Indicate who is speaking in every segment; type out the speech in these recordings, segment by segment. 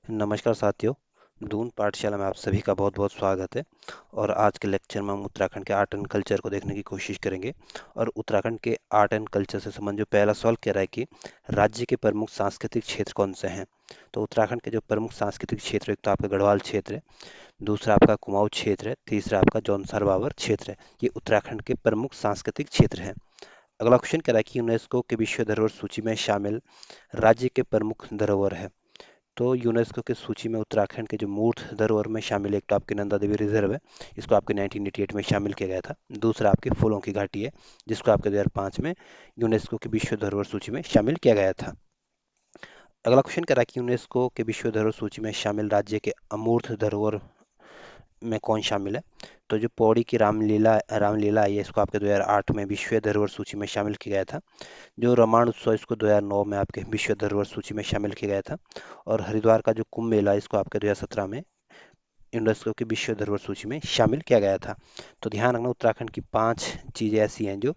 Speaker 1: नमस्कार साथियों। दून पाठशाला में आप सभी का बहुत बहुत स्वागत है। और आज के लेक्चर में हम उत्तराखंड के आर्ट एंड कल्चर को देखने की कोशिश करेंगे। और उत्तराखंड के आर्ट एंड कल्चर से संबंधित जो पहला सवाल कह रहा है कि राज्य के प्रमुख सांस्कृतिक क्षेत्र कौन से हैं। तो उत्तराखंड के जो प्रमुख सांस्कृतिक क्षेत्र, एक तो आपका गढ़वाल क्षेत्र है, दूसरा आपका कुमाऊं क्षेत्र है, तीसरा आपका जौनसार बावर क्षेत्र है। ये उत्तराखंड के प्रमुख सांस्कृतिक क्षेत्र हैं। अगला क्वेश्चन कह रहा है कि यूनेस्को के विश्व धरोहर सूची में शामिल राज्य के प्रमुख धरोहर है। तो यूनेस्को की सूची में उत्तराखंड के जो मूर्ख धरोहर में शामिल है, एक तो आपकी नंदा देवी रिजर्व है, इसको आपके 1988 में शामिल किया गया था। दूसरा आपकी फूलों की घाटी है, जिसको आपके 2005 में यूनेस्को की विश्व धरोहर सूची में शामिल किया गया था। अगला क्वेश्चन कह रहा है कि यूनेस्को के विश्व धरोहर सूची में शामिल राज्य के अमूर्त धरोहर में कौन शामिल है। तो जो पौड़ी की रामलीला आई है, इसको आपके 2008 में विश्व धरोहर सूची में शामिल किया गया था। जो रामायण उत्सव, इसको 2009 में आपके विश्व धरोहर सूची में शामिल किया गया था। और हरिद्वार का जो कुंभ मेला, इसको आपके 2017 में यूनेस्को की विश्व धरोहर सूची में शामिल किया गया था। तो ध्यान रखना, उत्तराखंड की 5 चीजें ऐसी हैं जो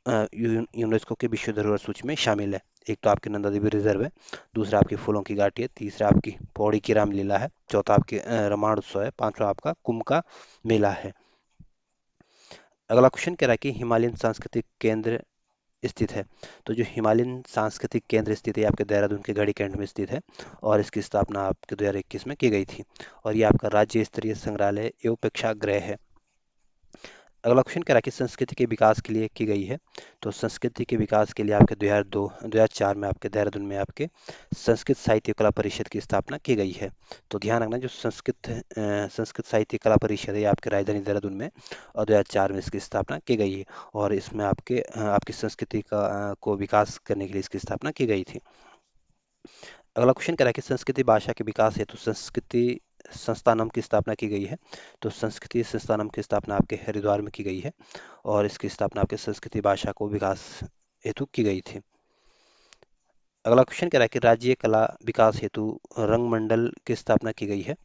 Speaker 1: यूनेस्को की विश्व धरोहर सूची में शामिल है। एक तो आपकी नंदा देवी रिजर्व है, दूसरा आपकी फूलों की घाटी है, तीसरा आपकी पौड़ी की रामलीला है, चौथा आपकी रामायण उत्सव है, पांचवा आपका कुंभ का मेला है। अगला क्वेश्चन कह रहा है कि हिमालयन सांस्कृतिक केंद्र स्थित है। तो जो हिमालयन सांस्कृतिक केंद्र स्थित है, आपके देहरादून के गढ़ी कैंट में स्थित है। और इसकी स्थापना आपके 2021 में की गई थी। और ये आपका राज्य स्तरीय संग्रहालय एवं प्रेक्षागृह है। अगला क्वेश्चन कह रहा है कि संस्कृति के विकास के लिए की गई है। तो संस्कृति के विकास के लिए आपके 2004 में आपके देहरादून में आपके संस्कृत साहित्य कला परिषद की स्थापना की गई है। तो ध्यान रखना, जो संस्कृत साहित्य कला परिषद है, ये आपके राजधानी देहरादून में, और 2004 में इसकी स्थापना की गई है। और इसमें आपकी संस्कृति को विकास करने के लिए इसकी स्थापना की गई थी। अगला क्वेश्चन कह रहा है कि संस्कृति भाषा के विकास हेतु संस्कृति संस्थानम की स्थापना की गई है। तो संस्कृति संस्थानम की स्थापना आपके हरिद्वार में की गई है। और इसकी स्थापना आपके संस्कृति भाषा को विकास हेतु की गई थी। अगला क्वेश्चन कह रहा है कि राज्य कला विकास हेतु रंग मंडल की स्थापना की गई है।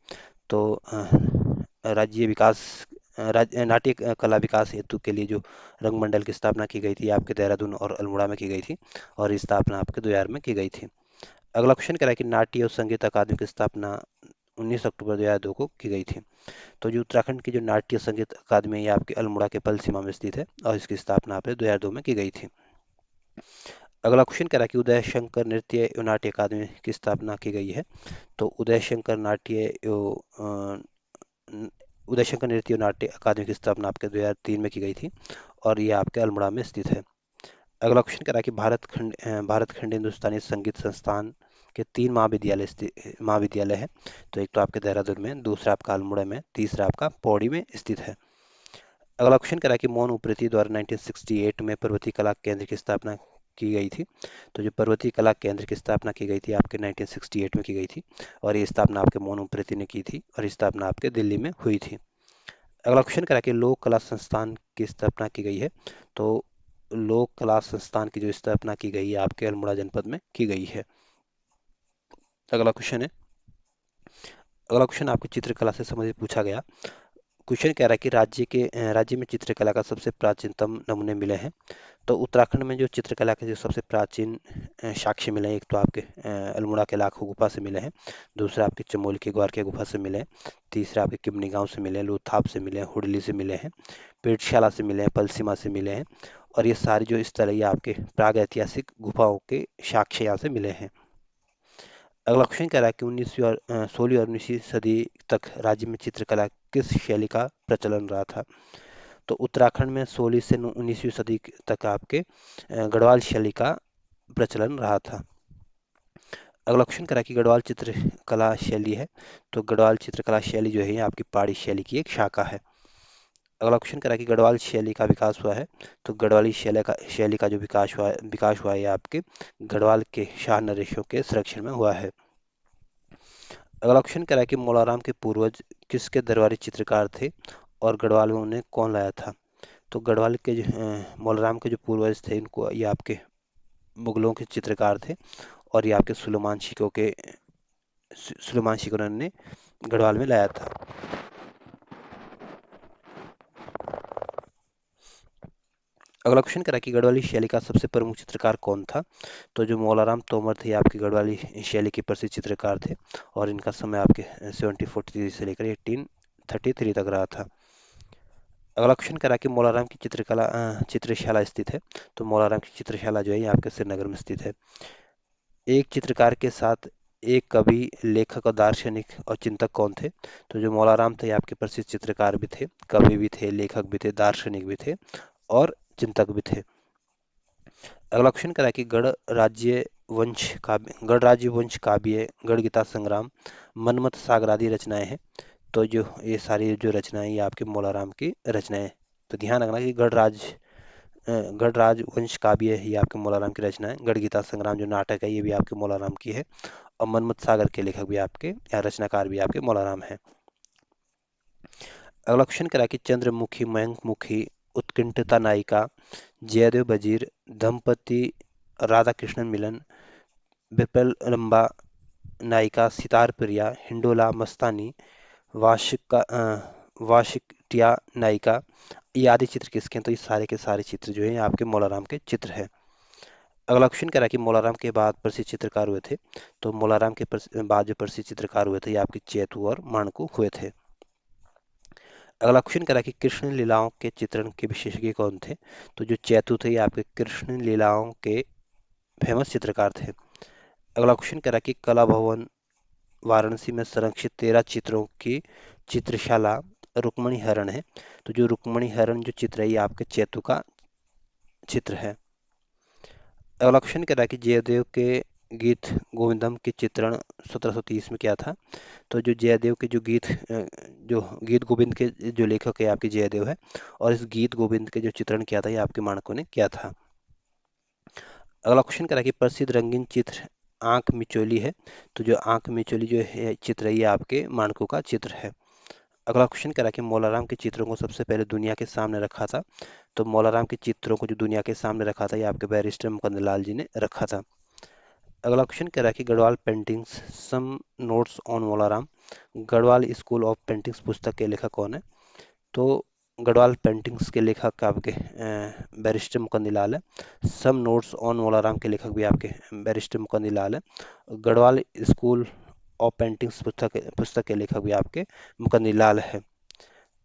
Speaker 1: तो राज्य विकास नाट्य कला विकास हेतु के लिए जो रंग मंडल की स्थापना की गई थी, आपके देहरादून और अल्मोड़ा में की गई थी। और इस स्थापना आपके 2000 में की गई थी। अगला क्वेश्चन कह रहा है कि नाट्य और संगीत अकादमी की स्थापना 19 अक्टूबर 2002 को की गई थी। तो जो उत्तराखंड की जो नाट्य संगीत अकादमी है, ये आपके अल्मोड़ा के पल सीमा में स्थित है। और इसकी स्थापना आपने 2002 में की गई थी। अगला क्वेश्चन कह रहा है कि उदय शंकर नृत्य एवं नाट्य अकादमी की स्थापना की गई है। तो उदय शंकर नृत्य एवं नाट्य अकादमी की स्थापना आपके 2003 में की गई थी। और ये आपके अल्मोड़ा में स्थित है। अगला क्वेश्चन कह रहा है कि भारत खंड हिंदुस्तानी संगीत संस्थान के 3 महाविद्यालय है। तो एक तो आपके देहरादून में, दूसरा आपका अल्मोड़ा में, तीसरा आपका पौड़ी में स्थित है। अगला क्वेश्चन कह रहा है कि मोहन उप्रेती द्वारा 1968 में पर्वतीय कला केंद्र की स्थापना की गई थी। तो जो पर्वतीय कला केंद्र की स्थापना की गई थी, आपके 1968 में की गई थी। और ये स्थापना आपके मोहन उप्रेती ने की थी, और ये स्थापना आपके दिल्ली में हुई थी। अगला क्वेश्चन कह रहा है कि लोक कला संस्थान की स्थापना की गई है। तो लोक कला संस्थान की जो स्थापना की गई है, आपके अल्मोड़ा जनपद में की गई है। अगला क्वेश्चन है, अगला क्वेश्चन आपको चित्रकला से संबंधित पूछा गया। क्वेश्चन कह रहा है कि राज्य में चित्रकला का सबसे प्राचीनतम नमूने मिले हैं। तो उत्तराखंड में जो चित्रकला के जो सबसे प्राचीन साक्ष्य मिले हैं, एक तो आपके अल्मोड़ा के लाखों गुफा से मिले हैं, दूसरा आपके चमोली के ग्वार के गुफा से मिले हैं, तीसरा आपके किमनी गांव से मिले हैं, लोथाप से मिले हैं, हुडली से मिले हैं, पेटशाला से मिले हैं, पलसीमा से मिले हैं। और ये सारे जो स्थल है, ये आपके प्राग ऐतिहासिक गुफाओं के साक्ष्य यहाँ से मिले हैं। अगला क्वेश्चन कह रहा है कि 16वीं और 19वीं सदी तक राज्य में चित्रकला किस शैली का प्रचलन रहा था। तो उत्तराखंड में 16वीं से 19वीं सदी तक आपके गढ़वाल शैली का प्रचलन रहा था। अगला क्वेश्चन करा कि गढ़वाल चित्रकला शैली है। तो गढ़वाल चित्रकला शैली जो है, ये आपकी पहाड़ी शैली की एक शाखा है। अगला क्वेश्चन करा कि गढ़वाल शैली का विकास हुआ है। तो गढ़वाली शैली का जो विकास हुआ है, ये आपके गढ़वाल के शाह नरेशों के संरक्षण में हुआ है। अगला क्वेश्चन कह रहा है कि मोलाराम के पूर्वज किसके दरबारी चित्रकार थे, और गढ़वाल में उन्हें कौन लाया था। तो गढ़वाल के मोलाराम के जो पूर्वज थे, इनको ये आपके मुगलों के चित्रकार थे। और ये आपके सुलेमान शिकोह ने गढ़वाल में लाया था। अगला क्वेश्चन करा कि गढ़वाली शैली का सबसे प्रमुख चित्रकार कौन था? तो जो मौलाराम तोमर थे, आपके गढ़वाली शैली के प्रसिद्ध चित्रकार थे, और इनका समय आपके 1743 से लेकर 1833 तक रहा था। अगला क्वेश्चन करा कि मौलाराम की चित्रशाला स्थित है। तो मौलाराम की चित्रशाला जो है ये आपके श्रीनगर में स्थित है। एक चित्रकार के साथ एक कवि, लेखक और दार्शनिक और चिंतक कौन थे? तो जो मौलाराम थे, ये आपके प्रसिद्ध चित्रकार भी थे, कवि भी थे, लेखक भी थे, दार्शनिक भी थे और चिंतक भी थे। अगला क्वेश्चन करा कि गढ़ राज्य वंश काव्य, गढ़ गीता संग्राम, मनमत सागर आदि रचनाएं हैं। तो जो ये सारी जो रचनाएं ये आपके मौलाराम की रचनाएं हैं। तो ध्यान रखना कि गढ़ राजवंश काव्य है ये आपके मौलाराम की रचना है। गढ़ गीता संग्राम जो नाटक है ये भी आपके मौलाराम की है। और मनमत सागर के लेखक भी आपके या रचनाकार भी आपके मौलाराम हैं। अगला क्वेश्चन करा कि चंद्रमुखी, मयंकमुखी, उत्कंठिता नायिका, जयदेव वजीर, दंपति राधा कृष्णन मिलन, विपलम्बा नायिका, सितार प्रिया, हिंडोला मस्तानी, वाशिकटिया नायिका, ये आदि चित्र किसके हैं? तो ये सारे के सारे चित्र जो है आपके मौलाराम के चित्र हैं। अगला क्वेश्चन करा कि मौलाराम के बाद प्रसिद्ध चित्रकार हुए थे। तो मौलाराम के बाद जो प्रसिद्ध चित्रकार हुए थे ये आपके चेतू और माणकू हुए थे। अगला क्वेश्चन करा कि कृष्ण लीलाओं के चित्रण के विशेषज्ञ कौन थे? तो जो चेतु थे ये आपके कृष्ण लीलाओं के फेमस चित्रकार थे। अगला क्वेश्चन करा कि कला भवन वाराणसी में संरक्षित 13 चित्रों की चित्रशाला रुक्मणी हरण है। तो जो रुक्मणी हरण जो चित्र है ये आपके चेतु का चित्र है। अगला क्वेश्चन कह रहा है कि जयदेव के गीत गोविंदम के चित्रण 1730 में क्या था? तो जो जयदेव के जो गीत गोविंद के जो लेखक है आपके जयदेव है, और इस गीत गोविंद के जो चित्रण किया था ये आपके माणकों ने किया था। अगला क्वेश्चन कह रहा है कि प्रसिद्ध रंगीन चित्र आंख मिचोली है। तो जो आंख मिचोली जो है चित्र है ये आपके माणकों का चित्र है। अगला क्वेश्चन कह रहा है कि मौलाराम के चित्रों को सबसे पहले दुनिया के सामने रखा था। तो मौलाराम के चित्रों को जो दुनिया के सामने रखा था ये आपके बैरिस्टर मुकुंद लाल जी ने रखा था। अगला क्वेश्चन कह रहा है कि Garhwal paintings some notes on Molaram, Garhwal school of paintings पुस्तक के लेखक कौन है? तो गढ़वाल पेंटिंग्स के लेखक आपके बैरिस्टर मुकुंदलाल है। सम नोट्स ऑन मौलाराम के लेखक भी आपके बैरिस्टर मुकुंदलाल है। गढ़वाल स्कूल ऑफ पेंटिंग्स पुस्तक के लेखक भी आपके मुकुंदलाल है।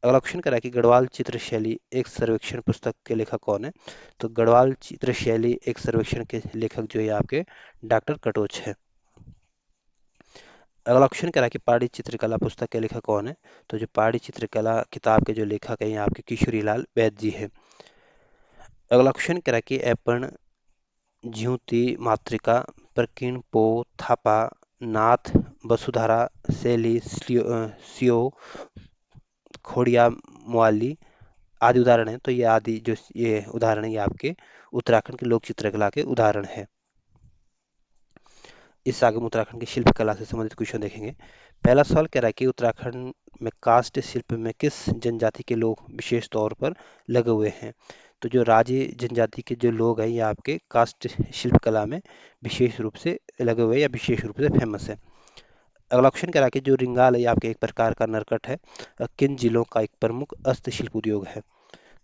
Speaker 1: अगला क्वेश्चन करा कि गढ़वाल चित्र शैली एक सर्वेक्षण पुस्तक के लेखक कौन है? तो गढ़वाल चित्र शैली एक सर्वेक्षण के लेखक जो है आपके डॉक्टर कटोच है। अगला क्वेश्चन करा कि पहाड़ी चित्रकला पुस्तक के लेखक कौन है? तो जो पहाड़ी चित्रकला किताब के जो लेखक है ये आपके किशोरी लाल वैद्य जी है। अगला क्वेश्चन करा कि ऐपण, ज्योति मातृका, प्रकीण पो, थापा, नाथ, वसुधारा, शैली, सियो, खोड़िया, मुआली आदि उदाहरण हैं। तो ये उदाहरण है ये आपके उत्तराखंड के लोक चित्रकला के उदाहरण है। इस आगे हम उत्तराखंड की शिल्प कला से संबंधित क्वेश्चन देखेंगे। पहला सवाल कह रहा है कि उत्तराखंड में काष्ठ शिल्प में किस जनजाति के लोग विशेष तौर पर लगे हुए हैं? तो जो राजे जनजाति के जो लोग हैं ये आपके काष्ठ शिल्प कला में विशेष रूप से लगे हुए हैं या विशेष रूप से फेमस है। अगला क्वेश्चन कह रहा है कि जो रिंगाल है ये आपके एक प्रकार का नरकट है, किन जिलों का एक प्रमुख हस्तशिल्प उद्योग है?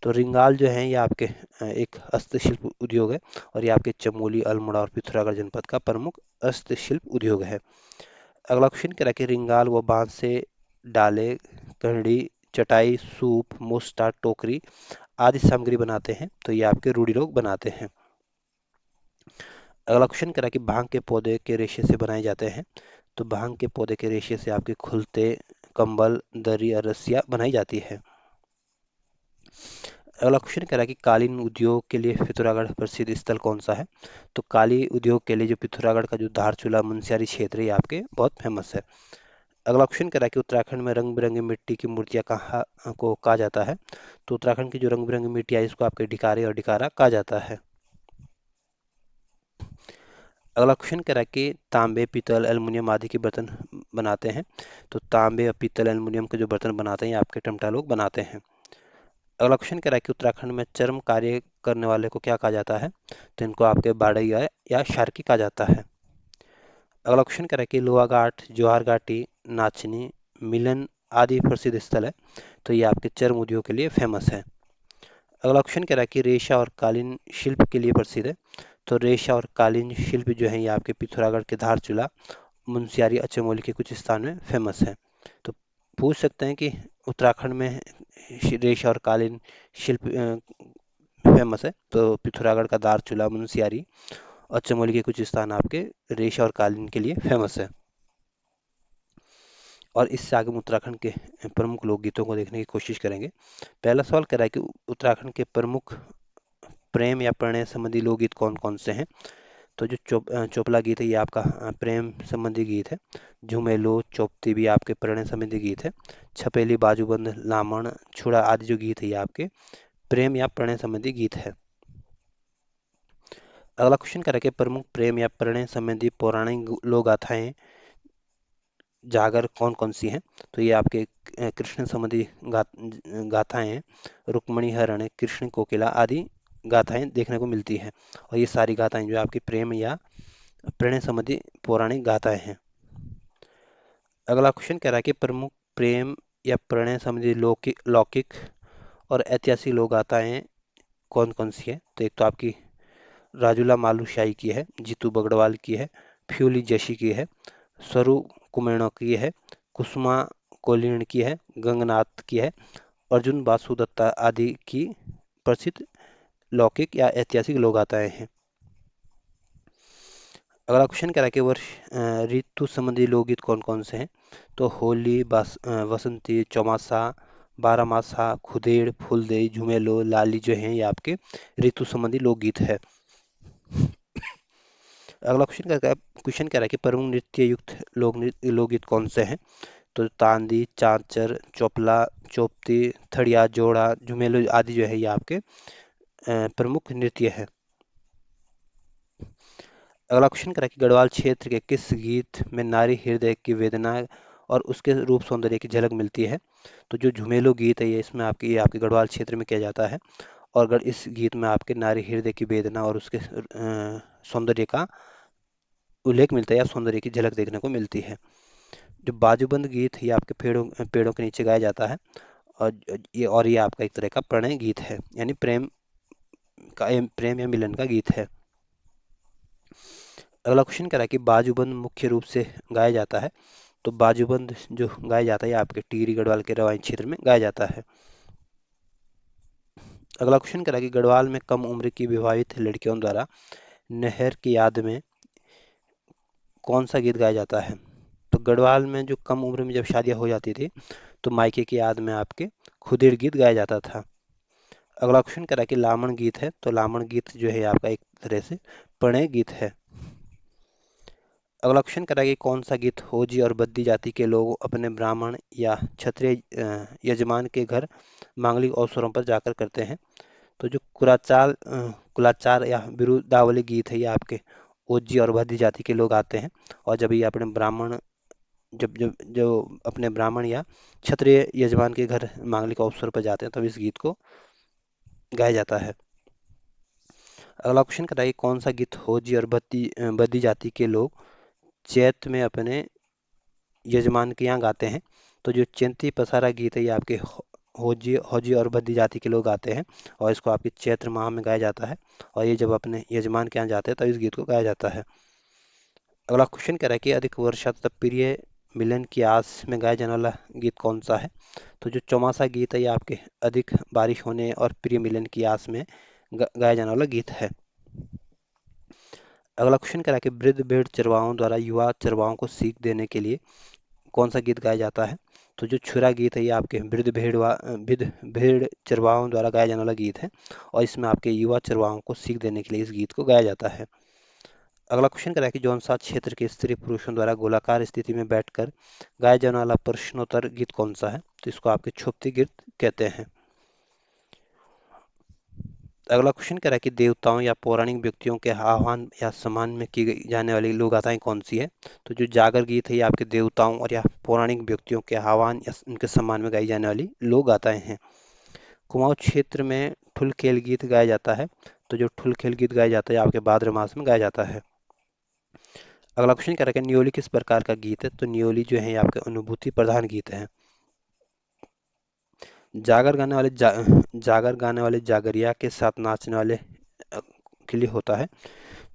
Speaker 1: तो रिंगाल जो है ये आपके एक हस्तशिल्प उद्योग है, और ये आपके चमोली, अल्मोड़ा और पिथौरागढ़ जनपद का प्रमुख हस्तशिल्प उद्योग है। अगला क्वेश्चन कह रहा है कि रिंगाल व बांस से डाले, करड़ी, चटाई, सूप, मोस्टा, टोकरी आदि सामग्री बनाते हैं। तो ये आपके रूढ़ी लोग बनाते हैं। अगला क्वेश्चन कह रहा है कि भांग के पौधे के रेशे से बनाए जाते हैं। तो भांग के पौधे के रेशे से आपके खुलते, कंबल, दरी और रस्सियाँ बनाई जाती है। अगला क्वेश्चन कह रहा है कि कालीन उद्योग के लिए पिथौरागढ़ प्रसिद्ध स्थल कौन सा है? तो काली उद्योग के लिए जो पिथौरागढ़ का जो धारचूला मुनस्यारी क्षेत्र है ये आपके बहुत फेमस है। अगला क्वेश्चन कह रहा है कि उत्तराखंड में रंग बिरंगी मिट्टी की मूर्तियां कहाँ को कहा जाता है? तो उत्तराखंड की जो रंग बिरंगी मिट्टियां है इसको आपके डिकारे और डिकारा कहा जाता है। अगला क्वेश्चन कह रहा है कि तांबे, पीतल, एल्युमिनियम आदि के बर्तन बनाते हैं। तो तांबे और पीतल, एल्युमिनियम के जो बर्तन बनाते हैं ये आपके टमटा लोग बनाते हैं। अगला क्वेश्चन कह रहा है कि उत्तराखंड में चर्म कार्य करने वाले को क्या कहा जाता है? तो इनको आपके बाड़ैया या शार्की कहा जाता है। अगला क्वेश्चन कह रहा है कि लोहाघाट, ज्वार घाटी, नाचनी, मिलन आदि प्रसिद्ध स्थल है। तो ये आपके चर्म उद्योग के लिए फेमस है। अगला क्वेश्चन कह रहा है कि रेशा और कालीन शिल्प के लिए प्रसिद्ध है। तो रेशा और कालीन शिल्प जो है ये आपके पिथौरागढ़ के धारचूला, मुनस्यारी, अचमोली के कुछ स्थान में फेमस है। तो पूछ सकते हैं कि उत्तराखंड में रेशा और कालीन शिल्प फेमस है। तो पिथौरागढ़ का धारचूला, मुनस्यारी और चमोली के कुछ स्थान आपके रेशा और कालीन के लिए फेमस है। और इससे आगे हम उत्तराखंड के प्रमुख लोकगीतों को देखने की कोशिश करेंगे। पहला सवाल कह रहा है कि उत्तराखंड के प्रमुख प्रेम या प्रणय संबंधी लोकगीत कौन कौन से हैं। तो जो चोपला गीत है ये आपका प्रेम संबंधी गीत है। झुमेलो, चौपती भी आपके प्रणय संबंधी गीत है। छपेली, बाजूबंद, लामण, छुड़ा आदि जो गीत है ये आपके प्रेम या प्रणय संबंधी गीत है। अगला क्वेश्चन करें कि प्रमुख प्रेम या प्रणय संबंधी पौराणिक लोक गाथाएं जागर कौन कौन सी हैं। तो ये आपके कृष्ण संबंधी गाथाएं हैं। रुक्मणी हरण, कृष्ण कोकिला आदि गाथाएं देखने को मिलती हैं। और ये सारी गाथाएं जो आपकी प्रेम या प्रणय संबंधी पौराणिक गाथाएं हैं। अगला क्वेश्चन कह रहा है कि प्रमुख प्रेम या प्रणय संबंधी लौकिक लौकिक और ऐतिहासिक लोक गाथाएं कौन कौन सी है। तो एक तो आपकी राजूला मालुशाही की है, जीतू बगड़वाल की है, फ्यूली जशी की है, स्वरू कुमेणो की है, कुसुमा कोलिन की है, गंगनाथ की है, अर्जुन वासुदत्ता आदि की प्रसिद्ध लौकिक या ऐतिहासिक लोक गाथाएं हैं। अगला क्वेश्चन कह रहा है कि वर्ष ऋतु संबंधी लोकगीत कौन कौन से हैं। तो होली, वसंती, चौमासा, बारहमासा, खुदेड़, फूलदेई, झुमेलो, लाली जो हैं ये आपके ऋतु संबंधी लोकगीत है। अगला क्वेश्चन कह रहा है कि प्रमुख नृत्य युक्त लोकगीत कौन से हैं। तो तांदी, चांचर, चोपला, चोपती, थड़िया, जोड़ा, झुमेलो आदि जो है ये आपके प्रमुख नृत्य है। अगला क्वेश्चन करा कि गढ़वाल क्षेत्र के किस गीत में नारी हृदय की वेदना और उसके रूप सौंदर्य की झलक मिलती है। तो जो झुमेलो गीत है ये आपके गढ़वाल क्षेत्र में किया जाता है। और अगर इस गीत में आपके नारी हृदय की वेदना और उसके सौंदर्य का उल्लेख मिलता है या सौंदर्य की झलक देखने को मिलती है। जो बाजूबंद गीत है ये आपके पेड़ों पेड़ों के नीचे गाया जाता है। और ये आपका एक तरह का प्रणय गीत है, यानी प्रेम या मिलन का गीत है। अगला क्वेश्चन कह रहा है कि बाजूबंद मुख्य रूप से गाया जाता है। तो बाजूबंद जो गाया जाता है ये आपके टिहरी गढ़वाल के रवाई क्षेत्र में गाया जाता है। अगला क्वेश्चन कह रहा है कि गढ़वाल में कम उम्र की विवाहित लड़कियों द्वारा नहर की याद में कौन सा गीत गाया जाता है। तो गढ़वाल में जो कम उम्र में जब शादियां हो जाती थी तो मायके की याद में आपके खुदेड़ गीत गाया जाता था। अगला क्वेश्चन कह रहा है कि लामण गीत है। तो लामण गीत जो है आपका एक तरह से प्रणय गीत है। अगला क्वेश्चन कह रहा है कि कौन सा गीत होजी और बद्दी जाति के लोग अपने ब्राह्मण या क्षत्रिय यजमान के घर मांगलिक अवसरों पर जाकर करते हैं। तो जो कुलाचार या बिरुदावली गीत है ये आपके ओजी और बद्दी जाति के लोग आते हैं। और जब ये अपने ब्राह्मण जब जब जो अपने ब्राह्मण या क्षत्रिय यजमान के घर मांगलिक अवसर पर जाते हैं तब इस गीत को गाया जाता है। अगला क्वेश्चन कह रहा है कि कौन सा गीत होजी और बद्दी जाति के लोग चैत में अपने यजमान के यहाँ गाते हैं। तो जो चैंती पसारा गीत है ये आपके होजी होजी और बद्दी जाति के लोग गाते हैं। और इसको आपके चैत्र माह में गाया जाता है। और ये जब अपने यजमान के यहाँ जाते हैं तब इस गीत को गाया जाता है। अगला क्वेश्चन कह रहा है कि अधिक वर्षा तथा प्रिय मिलन की आस में गाया जाने वाला गीत कौन सा है। तो जो चौमासा गीत है ये आपके अधिक बारिश होने और प्रिय मिलन की आस में गाया जाने वाला गीत है। अगला क्वेश्चन कह रहा है कि वृद्ध भेड़ चरवाहों द्वारा युवा चरवाहों को सीख देने के लिए कौन सा गीत गाया जाता है। तो जो छुरा गीत है ये आपके वृद्ध भेड़ चरवाहों द्वारा गाया जाने वाला गीत है। और इसमें आपके युवा चरवाहों को सीख देने के लिए इस गीत को गाया जाता है। अगला क्वेश्चन कह रहा है कि जौनसा क्षेत्र के स्त्री पुरुषों द्वारा गोलाकार स्थिति में बैठकर गाया जाने वाला प्रश्नोत्तर गीत कौन सा है। तो इसको आपके छुप्ती गीत कहते हैं। अगला क्वेश्चन कह रहा है कि देवताओं या पौराणिक व्यक्तियों के आह्वान या सम्मान में की गई जाने वाली लोक गाथाएं कौन सी है। तो जो जागर गीत है ये आपके देवताओं और या पौराणिक व्यक्तियों के आह्वान या उनके सम्मान में गाई जाने वाली लोक गाथाएं हैं। कुमाऊं क्षेत्र में ठुल खेल गीत गाया जाता है। तो जो ठुल खेल गीत गाया जाता है आपके भाद्र मास में गाया जाता है। अगला क्वेश्चन कह रहा है कि न्योली किस प्रकार का गीत है। तो न्योली जो है ये आपके अनुभूति प्रधान गीत है। जागर गाने वाले जागरिया के साथ नाचने वाले अ, के लिए होता है।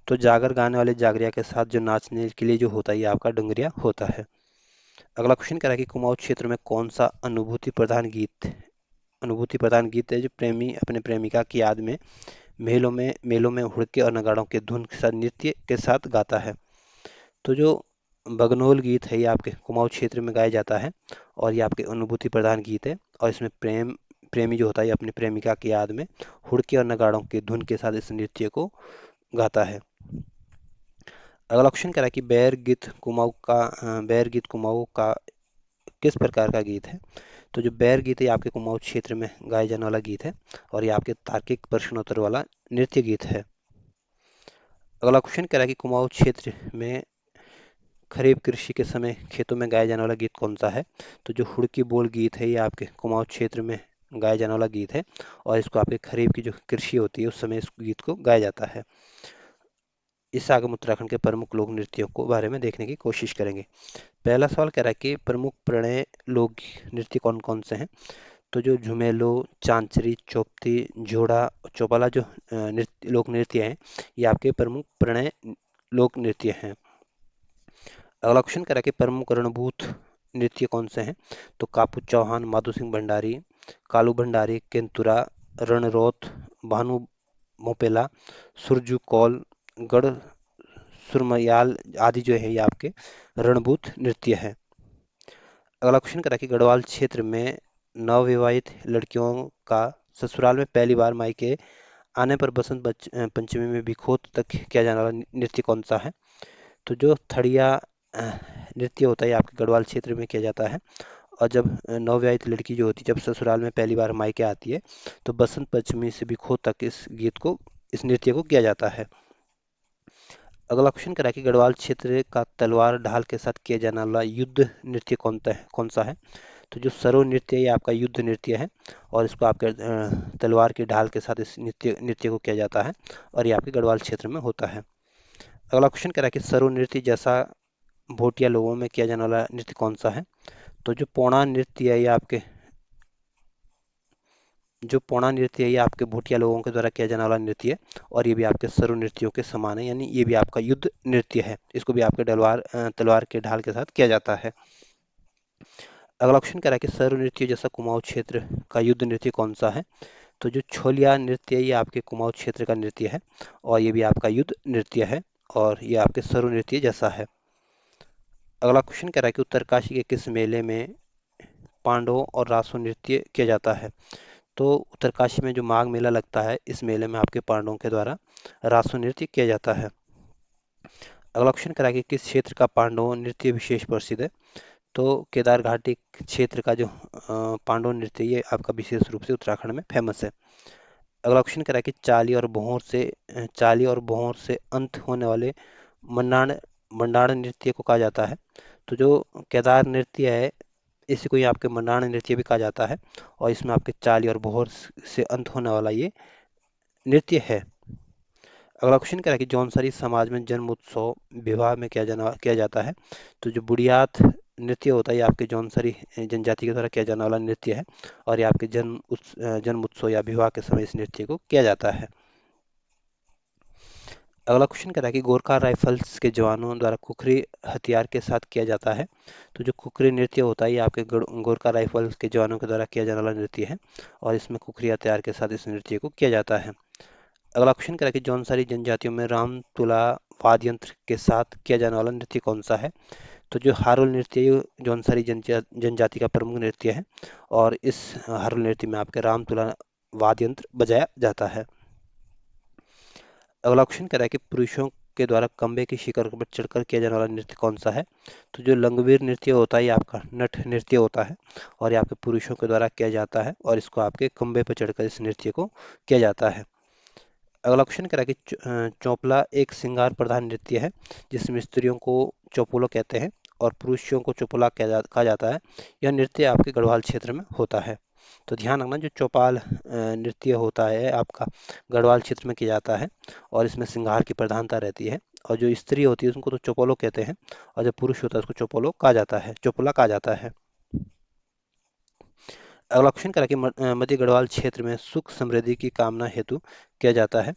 Speaker 1: तो जागर गाने वाले जागरिया के साथ जो नाचने के लिए जो होता है ये आपका डुंगरिया होता है। अगला क्वेश्चन कह रहा है कि कुमाऊं क्षेत्र में कौन सा अनुभूति प्रधान गीत है जो प्रेमी अपने प्रेमिका की याद में मेलों में हुड़के और नगाड़ों के धुन के साथ नृत्य के साथ गाता है। तो जो बगनोल गीत है ये आपके कुमाऊं क्षेत्र में गाया जाता है और ये आपके अनुभूति प्रधान गीत है और इसमें प्रेमी जो होता है ये अपनी प्रेमिका की याद में हुड़के और नगाड़ों के धुन के साथ इस नृत्य को गाता है। अगला क्वेश्चन कह रहा है कि बैर गीत कुमाऊं का किस प्रकार का गीत है। तो जो बैर गीत है ये आपके कुमाऊं क्षेत्र में गाए जाने वाला गीत है और ये आपके तार्किक प्रश्नोत्तर वाला नृत्य गीत है। अगला क्वेश्चन कह रहा है कि कुमाऊं क्षेत्र में खरीफ कृषि के समय खेतों में गाया जाने वाला गीत कौन सा है। तो जो हुड़की बोल गीत है ये आपके कुमाऊं क्षेत्र में गाया जाने वाला गीत है और इसको आपके खरीफ की जो कृषि होती है उस समय इस गीत को गाया जाता है। इस आगे हम उत्तराखंड के प्रमुख लोक नृत्यों को बारे में देखने की कोशिश करेंगे। पहला सवाल कह रहा है कि प्रमुख प्रणय लोक नृत्य कौन कौन से हैं। तो जो झुमेलो, चांचरी, चौपती, जोड़ा, चौपाला जो लोक नृत्य हैं ये आपके प्रमुख प्रणय लोक नृत्य हैं। अगला क्वेश्चन कह रहा है कि प्रमुख रणभूत नृत्य कौन से हैं। तो कापू चौहान, माधो सिंह भंडारी, कालू भंडारी, केंतुरा, रणरौत, भानु मोपेला, सुरजू कौल, गढ़ सुरमयाल आदि जो है ये आपके रणभूत नृत्य है। अगला क्वेश्चन करा कि गढ़वाल क्षेत्र में नवविवाहित लड़कियों का ससुराल में पहली बार मायके आने पर पंचमी में बिखोत तक किया जाने वाला नृत्य कौन सा है। तो जो थड़िया नृत्य होता है ये आपके गढ़वाल क्षेत्र में किया जाता है और जब नवविवाहित लड़की जो होती है जब ससुराल में पहली बार मायके आती है तो बसंत पंचमी से बिखोत तक इस नृत्य को किया जाता है। अगला क्वेश्चन करा कि गढ़वाल क्षेत्र का तलवार ढाल के साथ किया जाने वाला युद्ध नृत्य कौन सा है। तो जो सरो नृत्य है ये आपका युद्ध नृत्य है और इसको आपके तलवार की ढाल के साथ इस नृत्य को किया जाता है और ये आपके गढ़वाल क्षेत्र में होता है। अगला क्वेश्चन कह रहा है कि सरो नृत्य जैसा भोटिया लोगों में किया जाने वाला नृत्य कौन सा है। तो जो पौना नृत्य है ये आपके भोटिया लोगों के द्वारा किया जाने वाला नृत्य है और ये भी आपके सरो नृत्यों के समान है यानी ये भी आपका युद्ध नृत्य है। इसको भी आपके तलवार के ढाल के साथ किया जाता है। अगला क्वेश्चन कह रहा है कि सरो नृत्य जैसा कुमाऊं क्षेत्र का युद्ध नृत्य कौन सा है। तो जो छोलिया नृत्य है ये आपके कुमाऊं क्षेत्र का नृत्य है और ये भी आपका युद्ध नृत्य है और ये आपके सरो नृत्य जैसा है। अगला क्वेश्चन कह रहा है कि उत्तरकाशी के किस मेले में पांडवों और रासों नृत्य किया जाता है। तो उत्तरकाशी में जो माघ मेला लगता है इस मेले में आपके पांडवों के द्वारा रासों नृत्य किया जाता है। अगला क्वेश्चन करा कि किस क्षेत्र का पांडव नृत्य विशेष प्रसिद्ध है। तो केदार घाटी क्षेत्र का जो पांडव नृत्य ये आपका विशेष रूप से उत्तराखंड में फेमस है। अगला क्वेश्चन करा कि चाली और भोर से अंत होने वाले मंडाण मंडाण नृत्य को कहा जाता है। तो जो केदार नृत्य है इसी को ही आपके मंडाण नृत्य भी कहा जाता है और इसमें आपके चाली और भोर से अंत होने वाला ये नृत्य है। अगला क्वेश्चन क्या है कि जौनसारी समाज में जन्म उत्सव विवाह में किया जाता है। तो जो बुढ़ियात नृत्य होता है ये आपके जौनसारी जनजाति के द्वारा किया जाने वाला नृत्य है और ये आपके जन्म उत्सव या विवाह के समय इस नृत्य को किया जाता है। अगला क्वेश्चन कह रहा है कि गोरखा राइफल्स के जवानों द्वारा कुकरी हथियार के साथ किया जाता है। तो जो कुकरी नृत्य होता है ये आपके गोरखा राइफल्स के जवानों के द्वारा किया जाने वाला नृत्य है और इसमें कुकरी हथियार के साथ इस नृत्य को किया जाता है। अगला क्वेश्चन कह रहा है कि जौनसारी जनजातियों में राम तुला वाद्य यंत्र के साथ किया जाने वाला नृत्य कौन सा है। तो जो हारुल नृत्य ये जौनसारी जनजाति का प्रमुख नृत्य है और इस हारुल नृत्य में आपके राम तुला वाद्य यंत्र बजाया जाता है। अगला क्वेश्चन कह रहा है कि पुरुषों के द्वारा खंबे की शिखर पर चढ़कर किया जाने वाला नृत्य कौन सा है। तो जो लंगवीर नृत्य होता है ये आपका नट नृत्य होता है और ये आपके पुरुषों के द्वारा किया जाता है और इसको आपके खंबे पर चढ़कर इस नृत्य को किया जाता है। अगला क्वेश्चन कह रहा है कि चौपला एक श्रृंगार प्रधान नृत्य है जिसमें स्त्रियों को चौपोलो कहते हैं और पुरुषों को चौपोला कहा जाता है। यह नृत्य आपके गढ़वाल क्षेत्र में होता है। तो ध्यान रखना जो चौपाल नृत्य होता है आपका गढ़वाल क्षेत्र में किया जाता है और इसमें श्रृंगार की प्रधानता रहती है और जो स्त्री होती है उनको तो चौपोलो कहते हैं और जो पुरुष होता है उसको चौपोलो कहा जाता है चौपोला कहा जाता है। अगला क्वेश्चन करा कि मध्य गढ़वाल क्षेत्र में सुख समृद्धि की कामना हेतु किया जाता है।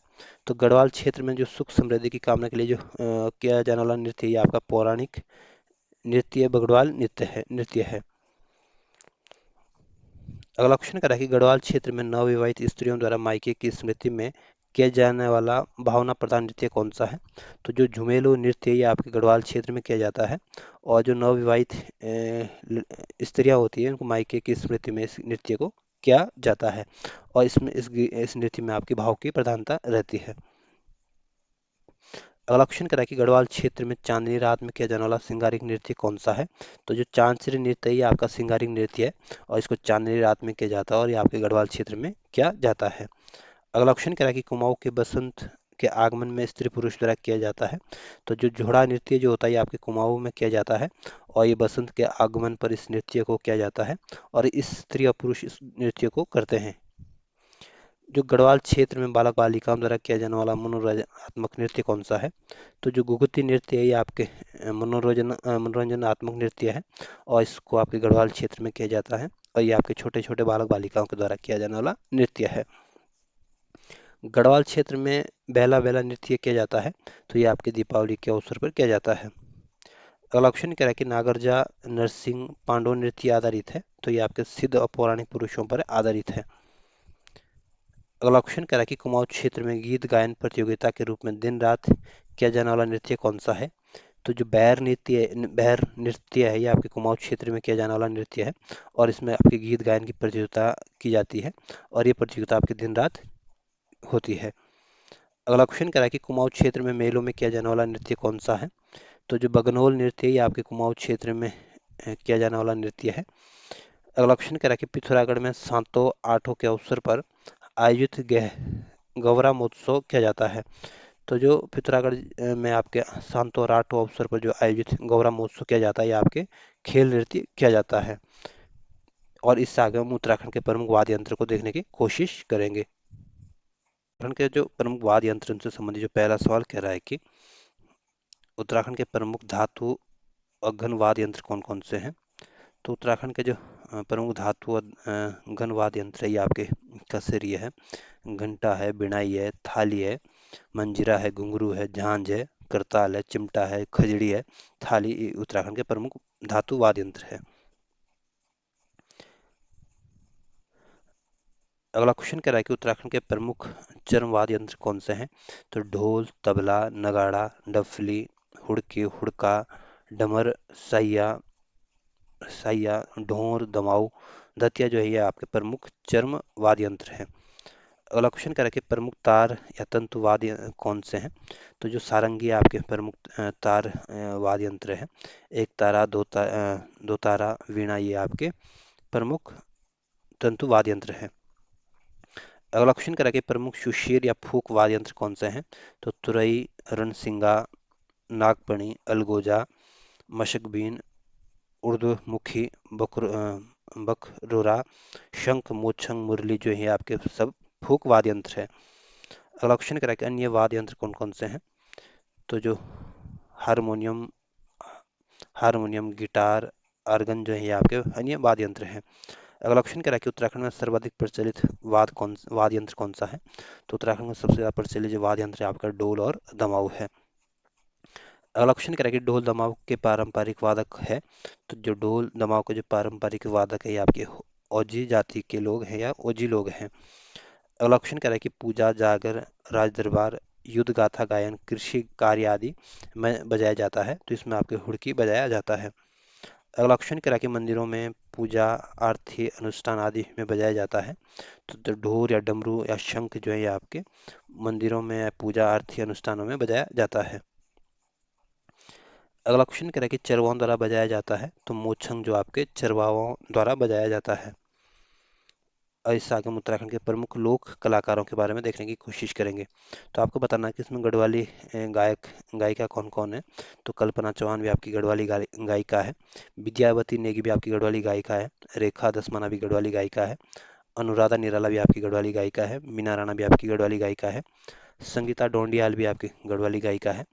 Speaker 1: तो गढ़वाल क्षेत्र में जो सुख समृद्धि की कामना के लिए जो किया जाने वाला नृत्य है, ये आपका पौराणिक नृत्य बगड़वाल नृत्य है। अगला क्वेश्चन करा कि गढ़वाल क्षेत्र में नवविवाहित स्त्रियों द्वारा मायके की स्मृति में किया जाने वाला भावना प्रधान नृत्य कौन सा है? तो जो झुमेलो नृत्य ये आपके गढ़वाल क्षेत्र में किया जाता है। और जो नवविवाहित स्त्रियां होती हैं उनको मायके की स्मृति में इस नृत्य को किया जाता है। और इसमें इस नृत्य में आपकी भाव की प्रधानता रहती है। अगला क्वेश्चन करा कि गढ़वाल क्षेत्र में चांदनी रात में किया जाने वाला सिंगारिक नृत्य कौन सा है? तो जो चांचरी नृत्य है ये आपका सिंगारिक नृत्य है और इसको चांदनी रात में किया जाता है और ये आपके गढ़वाल क्षेत्र में किया जाता है। अगला क्वेश्चन करा कि कुमाऊं के बसंत के आगमन में स्त्री पुरुष द्वारा किया जाता है। तो जो जोड़ा नृत्य जो होता है ये आपके कुमाऊं में किया जाता है और ये बसंत के आगमन पर इस नृत्य को किया जाता है और इस स्त्री और पुरुष इस नृत्य को करते हैं। जो गढ़वाल क्षेत्र में बालक बालिकाओं द्वारा किया जाने वाला मनोरंजनात्मक नृत्य कौन सा है? तो जो घुघुती नृत्य है ये आपके मनोरंजनात्मक नृत्य है और इसको आपके गढ़वाल क्षेत्र में किया जाता है और ये आपके छोटे छोटे बालक बालिकाओं के द्वारा किया जाने वाला नृत्य है। गढ़वाल क्षेत्र में बेला बेला नृत्य किया जाता है तो ये आपके दीपावली के अवसर पर किया जाता है। अगला ऑप्शन कह रहा है कि नागरजा नरसिंह पांडव नृत्य आधारित है तो ये आपके सिद्ध और पौराणिक पुरुषों पर आधारित है। अगला क्वेश्चन कह रहा है कि कुमाऊं क्षेत्र में गीत गायन प्रतियोगिता के रूप में दिन रात किया जाने वाला नृत्य कौन सा है? तो जो बैर नृत्य है ये आपके कुमाऊं क्षेत्र में किया जाने वाला नृत्य है और इसमें आपके गीत गायन की प्रतियोगिता की जाती है और ये प्रतियोगिता आपके दिन रात होती है। अगला क्वेश्चन कह रहा है कि कुमाऊं क्षेत्र में मेलों में किया जाने वाला नृत्य कौन सा है? तो जो बगनोल नृत्य है ये आपके कुमाऊं क्षेत्र में किया जाने वाला नृत्य है। अगला क्वेश्चन कह रहा है कि पिथौरागढ़ में सातों आठों के अवसर पर आयोजित गौरा महोत्सव किया जाता है। तो जो पिथौरागढ़ में आपके शांतो और आठों अवसर पर जो आयोजित गौरा महोत्सव किया जाता है ये आपके खेल नृत्य किया जाता है। और इससे आगे हम उत्तराखंड के प्रमुख वाद्य यंत्र को देखने की कोशिश करेंगे। उत्तराखंड के जो प्रमुख वाद्य यंत्र से संबंधित जो पहला सवाल कह रहा है कि उत्तराखंड के प्रमुख धातु और घन वाद्य यंत्र कौन कौन से हैं? तो उत्तराखंड के जो प्रमुख धातु और घन वाद्य यंत्र है ये आपके कसेरी है, घंटा है, बिनाई है, थाली है, मंजीरा है, घुंघरू है, झांझ है, करताल है, चिमटा है, खजड़ी है, थाली, ये उत्तराखंड के प्रमुख धातु वाद्य यंत्र है। अगला क्वेश्चन कह रहा है कि उत्तराखंड के प्रमुख चर्म वाद्य यंत्र कौन से हैं? तो ढोल, तबला, नगाड़ा, डफली, हुड़के, हुड़का, डमर, सैया, सैया, ढोर, दमाऊ, दतिया जो है ये आपके प्रमुख चर्म वाद्य यंत्र हैं। अगला क्वेश्चन कह रहा है कि प्रमुख तार या तंतु वाद्य कौन से हैं? तो जो सारंगी आपके प्रमुख तार वाद्य यंत्र है। एक तारा, दो तारा, वीणा, ये आपके प्रमुख तंतु वाद्य यंत्र है। अगला क्वेश्चन कह रहा है कि प्रमुख सुशीर या फूक वाद्य यंत्र कौन से हैं? तो तुरई, रणसिंगा, नागपणी, अलगोजा, मशकबीन, उर्दमुखी, बकरोरा, शंख, मोचंग, मुरली जो है आपके सब फूक वाद्य यंत्र है। अगला क्वेश्चन करा कि अन्य वाद्य यंत्र कौन कौन से हैं? तो जो हारमोनियम हारमोनियम, गिटार, आर्गन जो है ये आपके अन्य वाद्य यंत्र हैं। अगला क्वेश्चन करा कि उत्तराखंड में सर्वाधिक प्रचलित वाद्य यंत्र कौन सा है? तो उत्तराखंड में सबसे ज्यादा प्रचलित जो वाद्य यंत्र है आपका डोल और दमाऊ है। अगला क्वेश्चन करें कि ढोल दमाऊ के पारंपरिक वादक है। तो जो ढोल दमाऊ के जो पारंपरिक वादक है ये आपके ओजी जाति के लोग हैं या ओजी लोग हैं। अगला क्वेश्चन करें कि पूजा, जागर, राज दरबार, युद्ध गाथा गायन, कृषि कार्य आदि में बजाया जाता है तो इसमें आपके हुड़की बजाया जाता है। अगला क्वेश्चन करा कि मंदिरों में पूजा, आरती, अनुष्ठान आदि में बजाया जाता है तो ढोल या डमरू या शंख जो है ये आपके मंदिरों में पूजा, आरती, अनुष्ठानों में बजाया जाता है। अगला क्वेश्चन कह रहा है कि चरवाओं द्वारा बजाया जाता है तो मोछंग जो आपके चरवाओं द्वारा बजाया जाता है। और इससे आगे हम उत्तराखंड के प्रमुख लोक कलाकारों के बारे में देखने की कोशिश करेंगे। तो आपको बताना है कि इसमें गढ़वाली गायक गायिका कौन कौन है। तो कल्पना चौहान भी आपकी गढ़वाली गायिका है। विद्यावती नेगी भी आपकी गढ़वाली गायिका है। रेखा दसमाना भी गढ़वाली गायिका है। अनुराधा निराला भी आपकी गढ़वाली गायिका है। मीना राणा भी आपकी गढ़वाली गायिका है। संगीता डोंडियाल भी आपकी गढ़वाली गायिका है।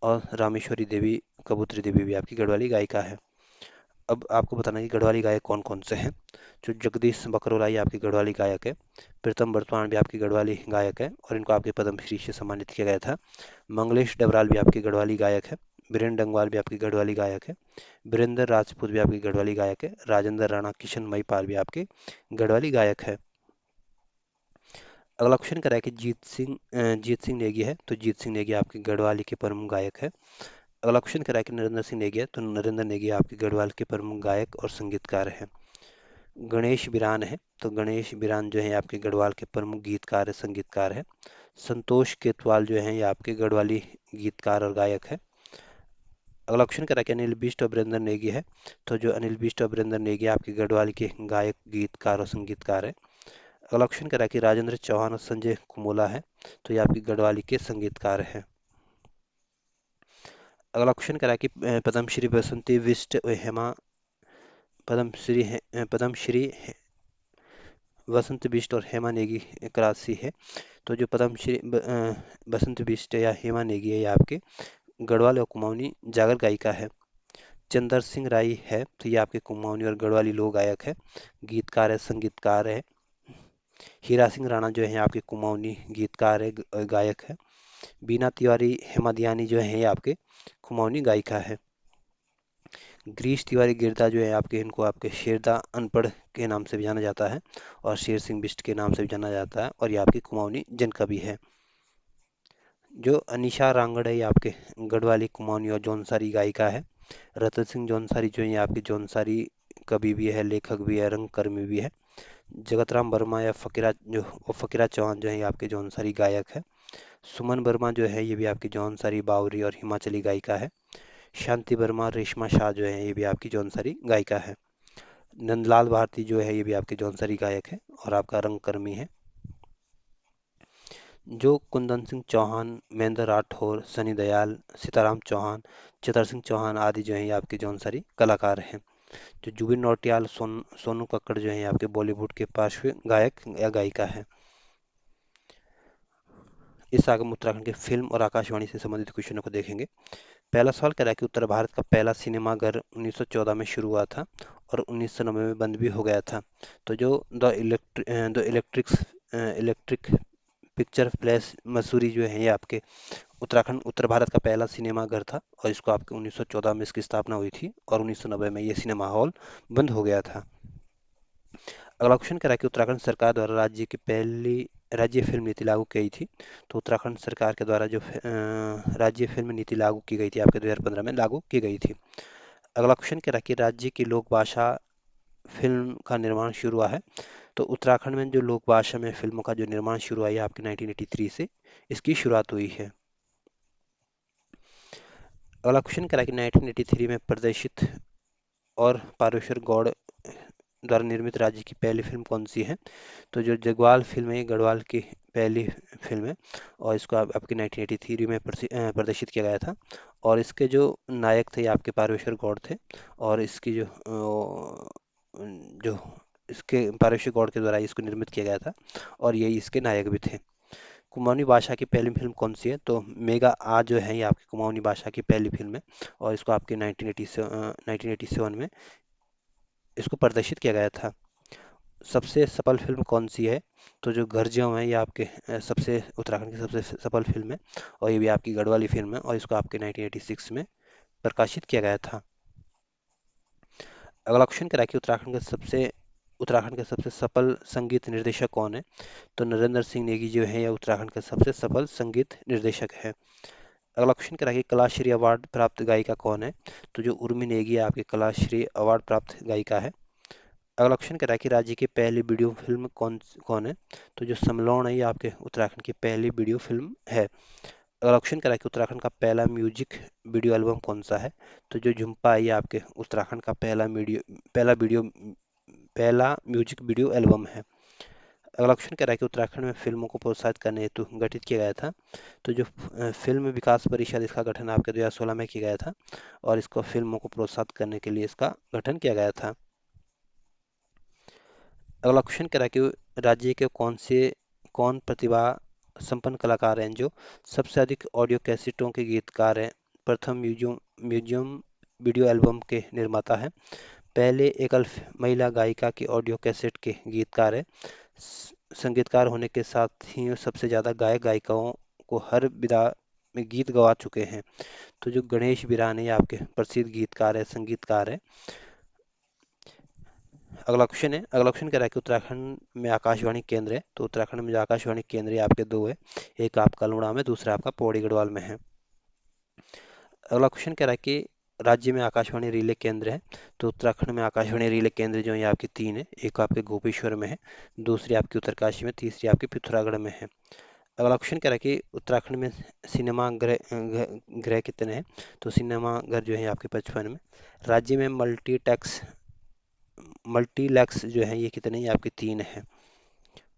Speaker 1: और रामेश्वरी देवी, कबूतरी देवी भी आपकी गढ़वाली गायिका है। अब आपको बताना है कि गढ़वाली गायक कौन कौन से हैं। जो जगदीश बकरोलाई आपके गढ़वाली गायक है। प्रीतम बर्तमान भी आपके गढ़वाली गायक है और इनको आपके पद्मश्री से सम्मानित किया गया था। मंगलेश डबराल भी आपके गढ़वाली गायक है। बीरेन डंगवाल भी आपके गढ़वाली गायक है। बीरेंद्र राजपूत भी आपके गढ़वाली गायक है। राजेंद्र राणा किशन महिपाल भी आपके गढ़वाली गायक है। अगला क्वेश्चन करा है कि जीत सिंह नेगी है, तो जीत सिंह नेगी आपके गढ़वाली के प्रमुख गायक है। अगला क्वेश्चन करा है कि नरेंद्र सिंह नेगी है, तो नरेंद्र नेगी आपके गढ़वाल के प्रमुख गायक और संगीतकार हैं। गणेश बिरान है, तो गणेश बिरान जो है आपके गढ़वाल के प्रमुख गीतकार है, संगीतकार है। संतोष केतवाल जो है ये आपके गढ़वाली गीतकार और गायक है। अगला क्वेश्चन करा कि अनिल बिष्ट और वीरेंद्र नेगी है, तो जो अनिल बिष्ट और वीरेंद्र नेगी आपके गढ़वाल के गायक गीतकार और संगीतकार है। अगला क्वेश्चन करा कि राजेंद्र चौहान और संजय कुमोला है, तो ये आपकी गढ़वाली के संगीतकार हैं। अगला क्वेश्चन करा कि पद्मश्री बसंती बिष्ट हेमा पद्मश्री वसंत बिष्ट और हेमा नेगी एक राशि है। तो जो पद्मश्री बसंत बिष्ट या हेमा नेगी है, ये आपके गढ़वाल और कुमाऊनी जागर गायिका है। चंदर सिंह राय है, तो ये आपके कुमाऊनी और गढ़वाली लोक गायक है, गीतकार है, संगीतकार है। हीरा सिंह राणा जो है आपके कुमाऊनी गीतकार है, गायक है। बीना तिवारी हेमादियानी जो है ये आपके कुमाऊनी गायिका है। गिरीश तिवारी गिरदा जो है आपके, इनको आपके शेरदा अनपढ़ के नाम से भी जाना जाता है और शेर सिंह बिष्ट के नाम से भी जाना जाता है, और ये आपकी कुमाऊनी जनकवि है। जो अनिशा रांगड़ है ये आपके गढ़वाली कुमाऊनी और जौनसारी गायिका है। रतन सिंह जौनसारी जो है ये आपके जौनसारी कवि भी है, लेखक भी है, रंगकर्मी भी है। जगत राम वर्मा या फकीरा चौहान जो है ये आपके जौनसारी गायक है। सुमन वर्मा जो है ये भी आपकी जौनसारी बावरी और हिमाचली गायिका है। शांति वर्मा रेशमा शाह जो है ये भी आपकी जौनसारी गायिका है। नंदलाल भारती जो है ये भी आपके जौनसारी गायक है और आपका रंगकर्मी है। जो कुंदन सिंह चौहान, महेंद्र राठौर, सनी दयाल, सीताराम चौहान, चितर सिंह चौहान आदि जो हैं ये आपके जौनसारी कलाकार हैं। जो जुबिन नौटियाल, सोनू कक्कड़ जो हैं ये आपके बॉलीवुड के पार्श्व गायक या गायिका है। इस आगे हम उत्तराखंड के फिल्म और आकाशवाणी से संबंधित क्वेश्चनों को देखेंगे। पहला सवाल कह रहा है कि उत्तर भारत का पहला सिनेमाघर 1914 में शुरू हुआ था और 1990 में बंद भी हो गया था। तो जो the electric picture place Mussoorie जो है ये आपके उत्तराखंड उत्तर भारत का पहला सिनेमाघर था और इसको आपके 1914 में इसकी स्थापना हुई थी और 1990 में ये सिनेमा हॉल बंद हो गया था। अगला क्वेश्चन कह रहा है कि उत्तराखंड सरकार द्वारा राज्य की पहली राज्य फिल्म नीति लागू की गई थी। तो उत्तराखंड सरकार के द्वारा जो राज्य फिल्म नीति लागू की गई थी आपके 2015 में लागू की गई थी। अगला क्वेश्चन कह रहा है कि राज्य की लोक भाषा फिल्म का निर्माण शुरू हुआ है। तो उत्तराखंड में जो लोक भाषा में फिल्मों का जो निर्माण शुरू हुआ है आपके 1983 से इसकी शुरुआत हुई है। अगला क्वेश्चन कह रहा है कि 1983 में प्रदर्शित और पारेश्वर गौड़ द्वारा निर्मित राज्य की पहली फिल्म कौन सी है। तो जो जगवाल फिल्म है ये गढ़वाल की पहली फिल्म है और इसको आपके 1983 में प्रदर्शित किया गया था और इसके जो नायक थे ये आपके पारेश्वर गौड़ थे और इसकी जो इसके पारेश्वर गौड़ के द्वारा इसको निर्मित किया गया था और यही इसके नायक भी थे। कुमाऊनी भाषा की पहली फिल्म कौन सी है। तो मेगा आ जो है ये आपकी कुमाऊनी भाषा की पहली फिल्म है और इसको आपके 1987 में इसको प्रदर्शित किया गया था। सबसे सफल फिल्म कौन सी है। तो जो घर ज्यों है ये आपके सबसे उत्तराखंड की सबसे सफल फिल्म है और ये भी आपकी गढ़वाली फिल्म है और इसको आपके 1986 में प्रकाशित किया गया था। अगला क्वेश्चन करा कि उत्तराखंड के सबसे सफल संगीत निर्देशक कौन है। तो नरेंद्र सिंह नेगी जो है यह उत्तराखंड के सबसे सफल संगीत निर्देशक है। अगला क्वेश्चन करा कि कलाश्री अवार्ड प्राप्त गायिका कौन है। तो जो उर्मी नेगी है आपकी कलाश्री अवार्ड प्राप्त गायिका है। अगला क्वेश्चन कह रहा है कि राज्य की पहली वीडियो फिल्म कौन कौन है। तो जो समलोन है ये आपके उत्तराखंड की पहली वीडियो फिल्म है। अगला क्वेश्चन कह रहा है कि उत्तराखंड का पहला म्यूजिक वीडियो एल्बम कौन सा है। तो जो झुम्पा है ये आपके उत्तराखंड का पहला म्यूजिक वीडियो एल्बम है। अगला क्वेश्चन कह रहा है कि उत्तराखंड में फिल्मों को प्रोत्साहित करने हेतु गठित किया गया था। तो जो फिल्म विकास परिषद इसका गठन आपके 2016 में किया गया था और इसको फिल्मों को प्रोत्साहित करने के लिए इसका गठन किया गया था। अगला क्वेश्चन कह रहा है कि राज्य के कौन प्रतिभा संपन्न कलाकार हैं जो सबसे अधिक ऑडियो कैसेटों के गीतकार हैं। प्रथम म्यूजियम म्यूजियम वीडियो एल्बम के निर्माता हैं। पहले एकल महिला गायिका की ऑडियो कैसेट के गीतकार है। संगीतकार होने के साथ ही वो सबसे ज़्यादा गायक गायिकाओं को हर विधा में गीत गवा चुके हैं। तो जो गणेश बिरान है ये आपके प्रसिद्ध गीतकार है, संगीतकार है। अगला क्वेश्चन कह रहा है कि उत्तराखंड में आकाशवाणी केंद्र है। तो उत्तराखंड में जो आकाशवाणी केंद्र है आपके दो है। एक आपका अल्मोड़ा में, दूसरा आपका पौड़ी गढ़वाल में है। अगला क्वेश्चन कह रहा है कि राज्य में आकाशवाणी रिले केंद्र है। तो उत्तराखंड में आकाशवाणी रिले केंद्र जो है आपके तीन है। एक आपके गोपेश्वर में है, दूसरी आपकी उत्तरकाशी में, तीसरी आपकी पिथौरागढ़ में है। अगला क्वेश्चन कह रहा है कि उत्तराखंड में सिनेमा गृह कितने हैं। तो सिनेमा घर जो है आपके 55 में। राज्य में मल्टीलैक्स जो है ये कितने हैं, ये आपके तीन है।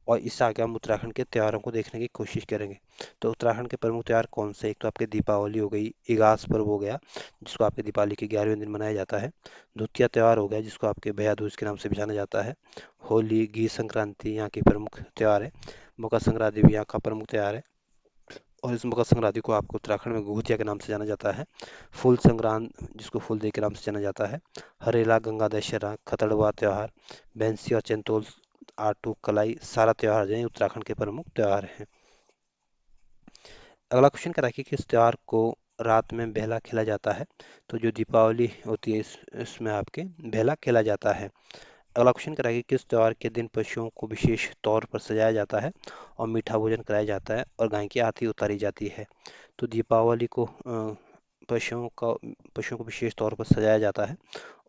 Speaker 1: और इससे आगे हम उत्तराखंड के त्योहारों को देखने की कोशिश करेंगे। तो उत्तराखंड के प्रमुख त्योहार कौन से, एक तो आपके दीपावली हो गई, इगास पर्व हो गया जिसको आपके दीपावली के 11वें दिन मनाया जाता है। द्वितीय त्योहार हो गया जिसको आपके भैया दूज के नाम से भी जाना जाता है। होली, घी संक्रांति यहाँ की प्रमुख त्योहार है। मकर संक्रांति भी यहाँ का प्रमुख त्योहार है। और इस मकर संक्रांति को आपको उत्तराखंड में घुघुतिया के नाम से जाना जाता है। फूल संक्रांत जिसको फूलदेई के नाम से जाना जाता है। हरेला, गंगा दशहरा, खतड़वा त्योहार, बैंसी और चंतोल, आटू, कलाई, सारा त्योहार जो है उत्तराखंड के प्रमुख त्योहार हैं। अगला क्वेश्चन कह रहा है कि किस त्योहार को रात में बेला खेला जाता है। तो जो दीपावली होती है इसमें आपके बेला खेला जाता है। अगला क्वेश्चन कह रहा है कि किस त्योहार के दिन पशुओं को विशेष तौर पर सजाया जाता है और मीठा भोजन कराया जाता है और गाय की आरती उतारी जाती है। तो दीपावली को पशुओं को विशेष तौर पर सजाया जाता है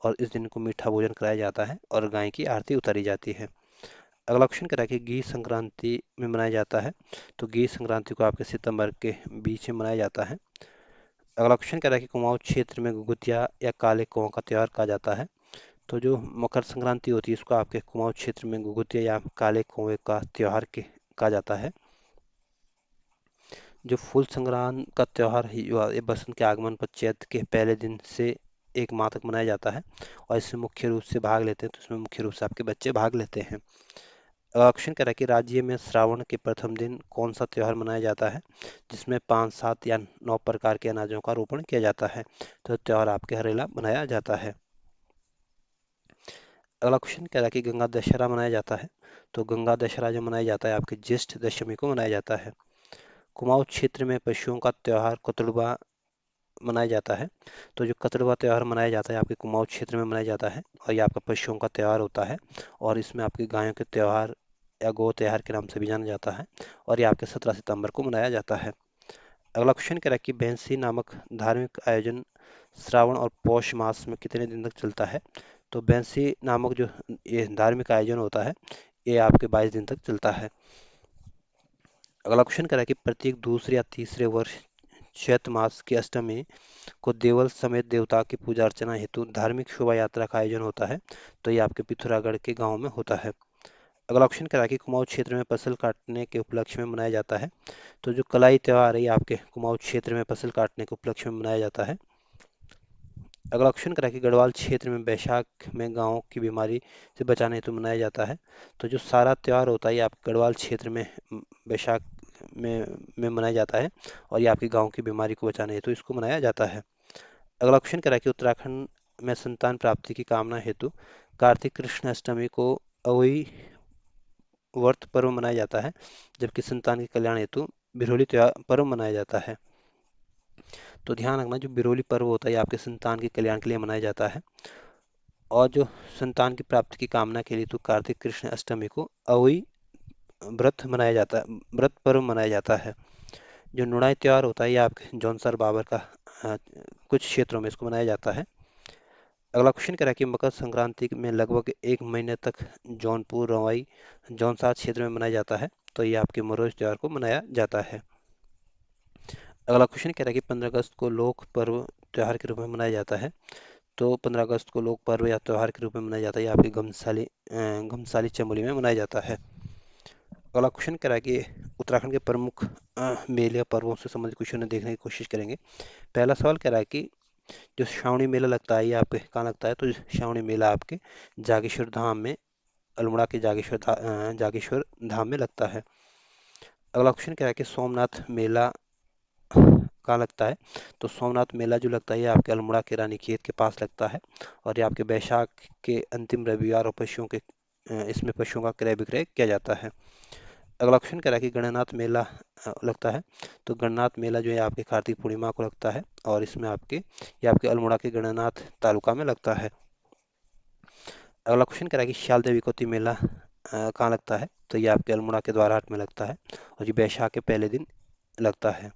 Speaker 1: और इस दिन को मीठा भोजन कराया जाता है और गाय की आरती उतारी जाती है। अगला क्वेश्चन कह रहा है कि घी संक्रांति में मनाया जाता है। तो घी संक्रांति को आपके सितंबर के बीच में मनाया जाता है। अगला क्वेश्चन कह रहा है कि कुमाऊं क्षेत्र में घुघुतिया या काले कौवा का त्योहार कहा जाता है। तो जो मकर संक्रांति होती है इसको आपके कुमाऊं क्षेत्र में घुघुतिया या काले कौवे का त्योहार कहा जाता है। जो फूल संक्रांत का त्योहार है ये बसंत के आगमन पर चैत्र के पहले दिन से एक माह तक मनाया जाता है और इसमें मुख्य रूप से भाग लेते हैं, तो इसमें मुख्य रूप से आपके बच्चे भाग लेते हैं। क्वेश्चन कह रहा है कि राज्य में श्रावण के प्रथम दिन कौन सा त्योहार मनाया जाता है जिसमें 5, 7 या 9 प्रकार के अनाजों का रोपण किया जाता है। तो त्योहार आपके हरेला मनाया जाता है। अगला क्वेश्चन कह रहा है कि गंगा दशहरा मनाया जाता है। तो गंगा दशहरा जो मनाया जाता है आपके ज्येष्ठ दशमी को मनाया जाता है। कुमाऊं क्षेत्र में पशुओं का त्योहार कतड़ुआ मनाया जाता है। तो जो कतड़ुआ त्योहार मनाया जाता है आपके कुमाऊं क्षेत्र में मनाया जाता है और ये आपका पशुओं का त्योहार होता है और इसमें आपकी गायों के त्योहार या गौ त्योहार के नाम से भी जाना जाता है और ये आपके 17 सितंबर को मनाया जाता है। अगला क्वेश्चन कह रहा है कि बैंसी नामक धार्मिक आयोजन श्रावण और पौष मास में कितने दिन तक चलता है। तो बैंसी नामक जो ये धार्मिक आयोजन होता है ये आपके 22 दिन तक चलता है। अगला क्वेश्चन कह रहा है कि प्रत्येक दूसरे या तीसरे वर्ष चैत्र मास की अष्टमी को देवल समेत देवता की पूजा अर्चना हेतु धार्मिक शोभा यात्रा का आयोजन होता है। तो ये आपके पिथौरागढ़ के गांव में होता है। अगला ऑप्शन करा कि कुमाऊं क्षेत्र में फसल काटने के उपलक्ष्य में मनाया जाता है। तो जो कलाई त्योहार है ये आपके कुमाऊं क्षेत्र में फसल काटने के उपलक्ष्य में मनाया जाता है। अगला ऑप्शन करा कि गढ़वाल क्षेत्र में बैसाख में गांवों की बीमारी से बचाने हेतु मनाया जाता है। तो जो सारा त्योहार होता है ये आप गढ़वाल क्षेत्र में बैसाख में मनाया जाता है और ये आपके गांव की बीमारी को बचाने हेतु इसको मनाया जाता है। अगला ऑप्शन करा कि उत्तराखंड में संतान प्राप्ति की कामना हेतु कार्तिक कृष्ण अष्टमी को अवई व्रत पर्व मनाया जाता है, जबकि संतान के कल्याण हेतु बिरोली त्योहार पर्व मनाया जाता है। तो ध्यान रखना जो बिरोली पर्व होता है ये आपके संतान के कल्याण के लिए मनाया जाता है और जो संतान की प्राप्ति की कामना के लिए तो कार्तिक कृष्ण अष्टमी को अवई व्रत मनाया जाता है, व्रत पर्व मनाया जाता है। जो नुणाई त्योहार होता है ये आपके जौनसर बाबर का कुछ क्षेत्रों में इसको मनाया जाता है। अगला क्वेश्चन कह रहा है कि मकर संक्रांति में लगभग 1 महीने तक जौनपुर, रवाई, जौनसार क्षेत्र में मनाया जाता है। तो ये आपके मरोज त्योहार को मनाया जाता है। अगला क्वेश्चन कह रहा है कि 15 अगस्त को लोक पर्व त्योहार के रूप में मनाया जाता है। तो 15 अगस्त को लोक पर्व या त्योहार के रूप में मनाया जाता है। ये आपकी घमसाली चमोली में मनाया जाता है। अगला क्वेश्चन कह रहा है कि उत्तराखंड के प्रमुख मेले या पर्वों से संबंधित क्वेश्चन देखने की कोशिश करेंगे। पहला सवाल कह रहा है कि जो श्रावणी मेला लगता है ये आपके कहाँ लगता है। तो श्रावणी मेला आपके जागेश्वर धाम में, अल्मोड़ा के जागेश्वर धाम में लगता है। अगला क्वेश्चन क्या है कि सोमनाथ मेला कहाँ लगता है? तो सोमनाथ मेला जो लगता है ये आपके अल्मोड़ा के रानीखेत के पास लगता है। और ये आपके बैसाख के अंतिम रविवार और इसमें पशुओं का क्रय विक्रय किया जाता है। अगला ऑप्शन कह रहा है कि गणनाथ मेला लगता है। तो गणनाथ मेला जो है आपके कार्तिक पूर्णिमा को लगता है, और इसमें ये आपके अल्मोड़ा के गणनाथ तालुका में लगता है। अगला क्वेश्चन कह रहा है कि श्याल देवी कोती मेला कहाँ लगता है? तो ये आपके अल्मोड़ा के द्वारहाट में लगता है, और ये बैसाख के पहले दिन लगता है।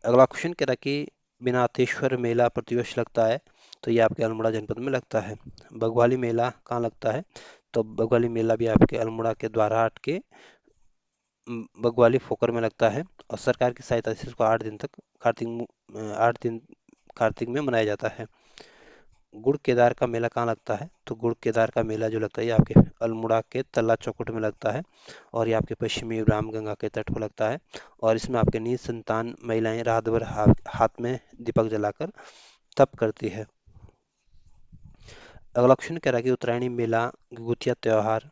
Speaker 1: अगला क्वेश्चन कह रहा है कि बिनाथेश्वर मेला प्रतिवर्ष लगता है। तो ये आपके अल्मोड़ा जनपद में लगता है। बगवाली मेला कहाँ लगता है? तो बगवाली मेला भी आपके अल्मोड़ा के द्वारहाट के बगवाली फोकर में लगता है, और सरकार की सहायता से इसको 8 दिन तक 8 दिन कार्तिक में मनाया जाता है। गुड़ केदार का मेला कहाँ लगता है? तो गुड़ केदार का मेला जो लगता है ये आपके अल्मोड़ा के तल्ला चौकुट में लगता है, और ये आपके पश्चिमी रामगंगा के तट पर लगता है। और इसमें आपके निसंतान महिलाएं रात भर हाथ में दीपक जलाकर तप करती है। अगला क्वेश्चन कह रहा है कि उत्तरायणी मेला घुघुतिया त्योहार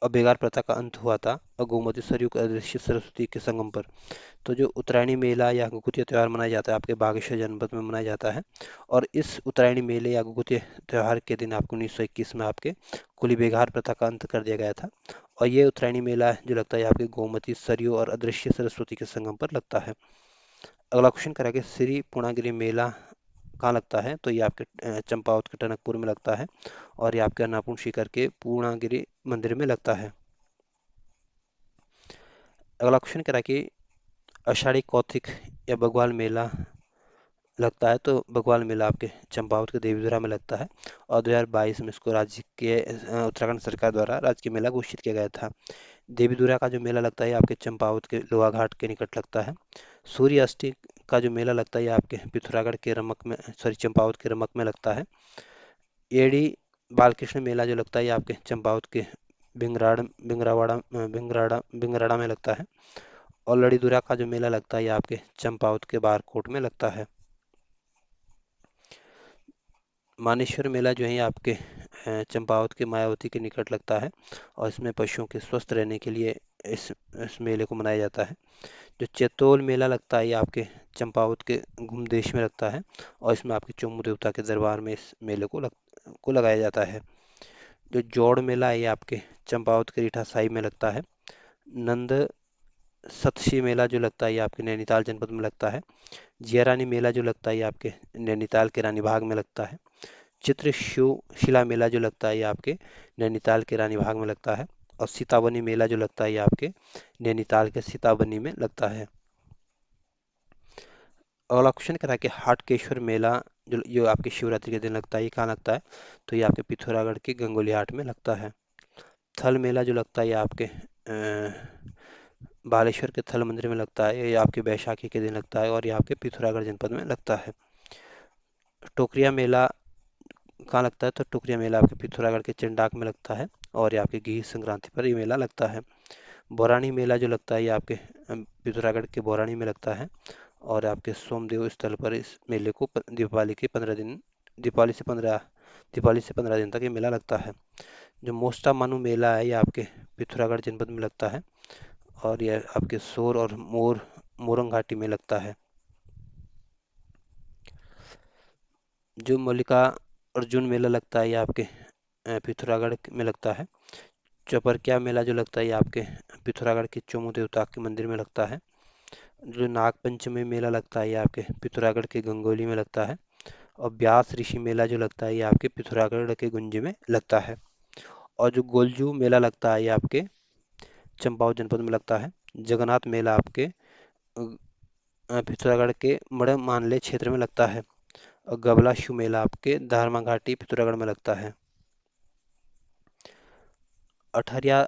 Speaker 1: और बेगार प्रथा का अंत हुआ था, और गोमती सरयू के अदृश्य सरस्वती के संगम पर। तो जो उत्तरायणी मेला या घुघुतिया त्योहार मनाया जाता है आपके बागेश्वर जनपद में मनाया जाता है। और इस उत्तरायणी मेले या घुघुतिया त्योहार के दिन आपको 1921 में आपके कुली बेगार प्रथा का अंत कर दिया गया था। और ये उत्तरायणी मेला जो लगता है आपके गोमती सरयू और अदृश्य सरस्वती के संगम पर लगता है। अगला क्वेश्चन करा कि श्री पूर्णागिरि मेला कहाँ लगता है? तो ये आपके चंपावत के टनकपुर में लगता है, और ये आपके अन्नपूर्ण शिखर के पूर्णागिरि मंदिर में लगता है। अगला क्वेश्चन करा कि आषाढ़ी कौतिक या बग्वाल मेला लगता है। तो बग्वाल मेला आपके चंपावत के देवीधुरा में लगता है, और 2022 में इसको राज्य के उत्तराखंड सरकार द्वारा राजकीय मेला घोषित किया गया था। देवीधुरा का जो मेला लगता है ये आपके चंपावत के लोहा घाट के निकट लगता है। सूर्य अष्टमी का जो मेला लगता है ये आपके पिथौरागढ़ के रमक में, सॉरी, चंपावत के रमक में लगता है। एडी बालकृष्ण मेला जो लगता है ये आपके चंपावत के बिंगराड़ा में लगता है। और लड़ीदुरा का जो मेला लगता है ये आपके चंपावत के बारकोट में लगता है। मानेश्वर मेला जो है ये आपके चंपावत के मायावती के निकट लगता है, और इसमें पशुओं के स्वस्थ रहने के लिए इस मेले को मनाया जाता है। जो चैतोल मेला लगता है ये आपके चंपावत के घुमदेश में लगता है, और इसमें आपके चोमू देवता के दरबार में इस मेले को लगाया जाता है। जो जोड़ मेला है ये आपके चंपावत के रीठा साहिब में लगता है। नंद सतशी मेला जो लगता है ये आपके नैनीताल जनपद में लगता है। जियारानी मेला जो लगता है ये आपके नैनीताल के रानी बाग में लगता है। चित्र शिला मेला जो लगता है ये आपके नैनीताल के रानी बाग में लगता है। और सीताबनी मेला जो लगता है ये आपके नैनीताल के सीताबनी में लगता है। अगला क्वेश्चन करा कि हाटकेश्वर मेला जो आपके शिवरात्रि के दिन लगता है ये कहाँ लगता है? तो ये आपके पिथौरागढ़ के गंगोली हाट में लगता है। थल मेला जो लगता है ये आपके बालेश्वर के थल मंदिर में लगता है। ये आपके बैसाखी के दिन लगता है, और ये आपके पिथौरागढ़ जनपद में लगता है। टोकरिया मेला कहाँ लगता है? तो टोकरिया मेला आपके पिथौरागढ़ के चंडाक में लगता है, और ये आपके घी संक्रांति पर ये मेला लगता है। बौरानी मेला जो लगता है ये आपके पिथौरागढ़ के बौरानी में लगता है, और आपके सोमदेव स्थल पर इस मेले को दीपावली से 15 दिन तक ये मेला लगता है। जो मोस्टा मानू मेला है ये आपके पिथौरागढ़ जनपद में लगता है, और यह आपके सोर और मोरंग घाटी में लगता है। जो मल्लिका अर्जुन मेला लगता है ये आपके पिथौरागढ़ में लगता है। चौपरकिया मेला जो लगता है ये आपके पिथौरागढ़ के चोमू देवता के मंदिर में लगता है। जो नाग पंचमी मेला लगता है ये आपके पिथौरागढ़ के गंगोली में लगता है। और ब्यास ऋषि मेला जो लगता है ये आपके पिथौरागढ़ के गुंजी में लगता है। और जो गोलजू मेला लगता है ये आपके चंपावत जनपद में लगता है। जगन्नाथ मेला आपके पिथौरागढ़ के मड़मानले क्षेत्र में लगता है। और गबला शिव मेला आपके धारमा घाटी पिथौरागढ़ में लगता है। अठरिया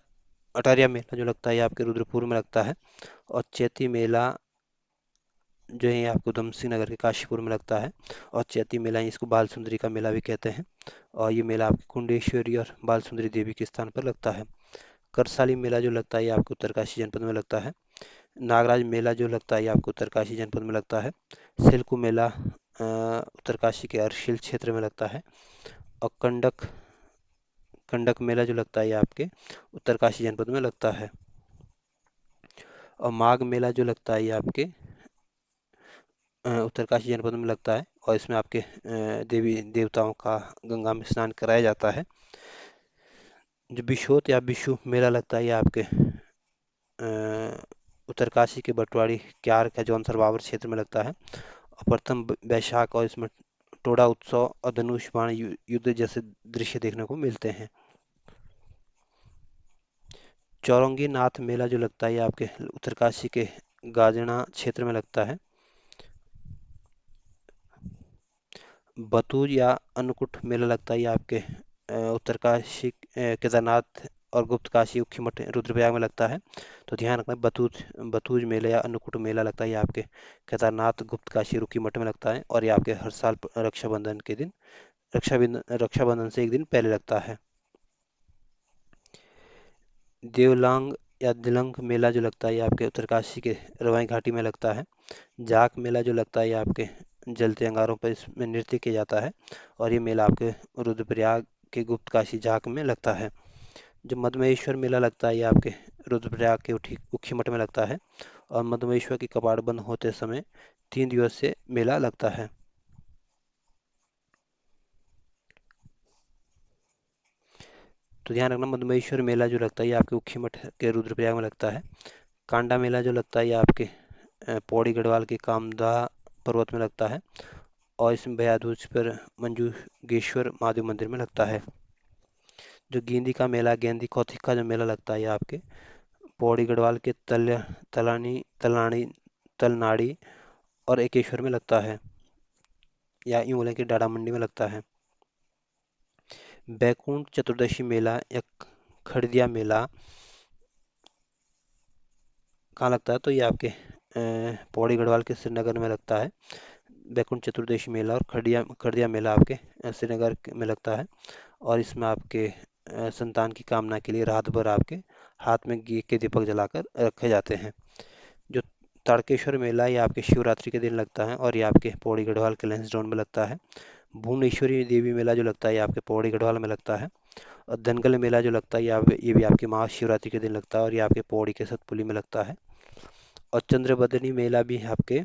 Speaker 1: अठरिया मेला जो लगता है ये आपके रुद्रपुर में लगता है। और चैती मेला जो है ये आपको उधमसिंह नगर के काशीपुर में लगता है। और चैती मेला इसको बाल सुंदरी का मेला भी कहते हैं, और ये मेला आपकी कुंडेश्वरी और बाल सुंदरी देवी के स्थान पर लगता है। करसाली मेला जो लगता है ये आपको उत्तरकाशी जनपद में लगता है। नागराज मेला जो लगता है ये आपको उत्तरकाशी जनपद में लगता है। सिल्कू मेला उत्तरकाशी के अर्शिल क्षेत्र में लगता है। और कंडक कंडक मेला जो लगता है ये आपके उत्तरकाशी जनपद में लगता है। और माघ मेला जो लगता है ये आपके उत्तरकाशी जनपद में लगता है, और इसमें आपके देवी देवताओं का गंगा में स्नान कराया जाता है। जो बिशोत या बिशु मेला लगता है ये आपके उत्तरकाशी के बटवाड़ी क्यार का जौनसर बावर क्षेत्र में लगता है। और प्रथम वैशाख, और इसमें टोड़ा उत्सव और धनुष बाण युद्ध जैसे दृश्य देखने को मिलते हैं। चौरंगी नाथ मेला जो लगता है ये आपके उत्तरकाशी के गाजना क्षेत्र में लगता है। बतूर या अन्नकूट मेला लगता है ये आपके उत्तरकाशी केदारनाथ और गुप्त काशी उखीमठ रुद्रप्रयाग में लगता है। तो ध्यान रखना, बतूज बतूज मेला या अन्नकूट मेला लगता है ये आपके केदारनाथ गुप्त काशी रुखीमठ में लगता है, और ये आपके हर साल रक्षाबंधन के दिन रक्षाबंधन से एक दिन पहले लगता है। देवलांग या दिलंग मेला जो लगता है ये आपके उत्तरकाशी के रवाई घाटी में लगता है। जाक मेला जो लगता है ये आपके जलते अंगारों पर इसमें नृत्य किया जाता है, और ये मेला आपके रुद्रप्रयाग के गुप्त काशी जाक में लगता है। जो मधमहेश्वर मेला लगता है ये आपके रुद्रप्रयाग के उखीमठ में लगता है, और मधमहेश्वर की कपाट बंद होते समय 3 दिवसीय मेला लगता है। तो ध्यान रखना, मधमहेश्वर मेला जो लगता है ये आपके उखीमठ के रुद्रप्रयाग में लगता है। कांडा मेला जो लगता है ये आपके पौड़ी गढ़वाल के कामदा पर्वत में लगता है, और इसमें भैया दूज पर मंजूगेश्वर महादेव मंदिर में लगता है। जो गेंदी का मेला, गेंदी कौथिग का जो मेला लगता है ये आपके पौड़ी गढ़वाल के तलानी तलनाड़ी और एकेश्वर में लगता है, या यूं बोलें कि डाडा मंडी में लगता है। बैकुंठ चतुर्दशी मेला या खड़दिया मेला कहाँ लगता है, तो ये आपके पौड़ी गढ़वाल के श्रीनगर में लगता है। बैकुंठ चतुर्दशी मेला और खड़िया खड़दिया मेला आपके श्रीनगर में लगता है, और इसमें आपके संतान की कामना के लिए रात भर आपके हाथ में घी के दीपक जलाकर रखे जाते हैं। जो तारकेश्वर मेला ये आपके शिवरात्रि के दिन लगता है, और ये आपके पौड़ी गढ़वाल के लैंसडाउन में लगता है। भुवनेश्वरी देवी मेला जो लगता है ये आपके पौड़ी गढ़वाल में लगता है। और दनगल मेला जो लगता है ये भी आपकी महाशिवरात्रि के दिन लगता है, और ये आपके पौड़ी के सतपुली में लगता है। और चंद्रबदनी मेला भी आपके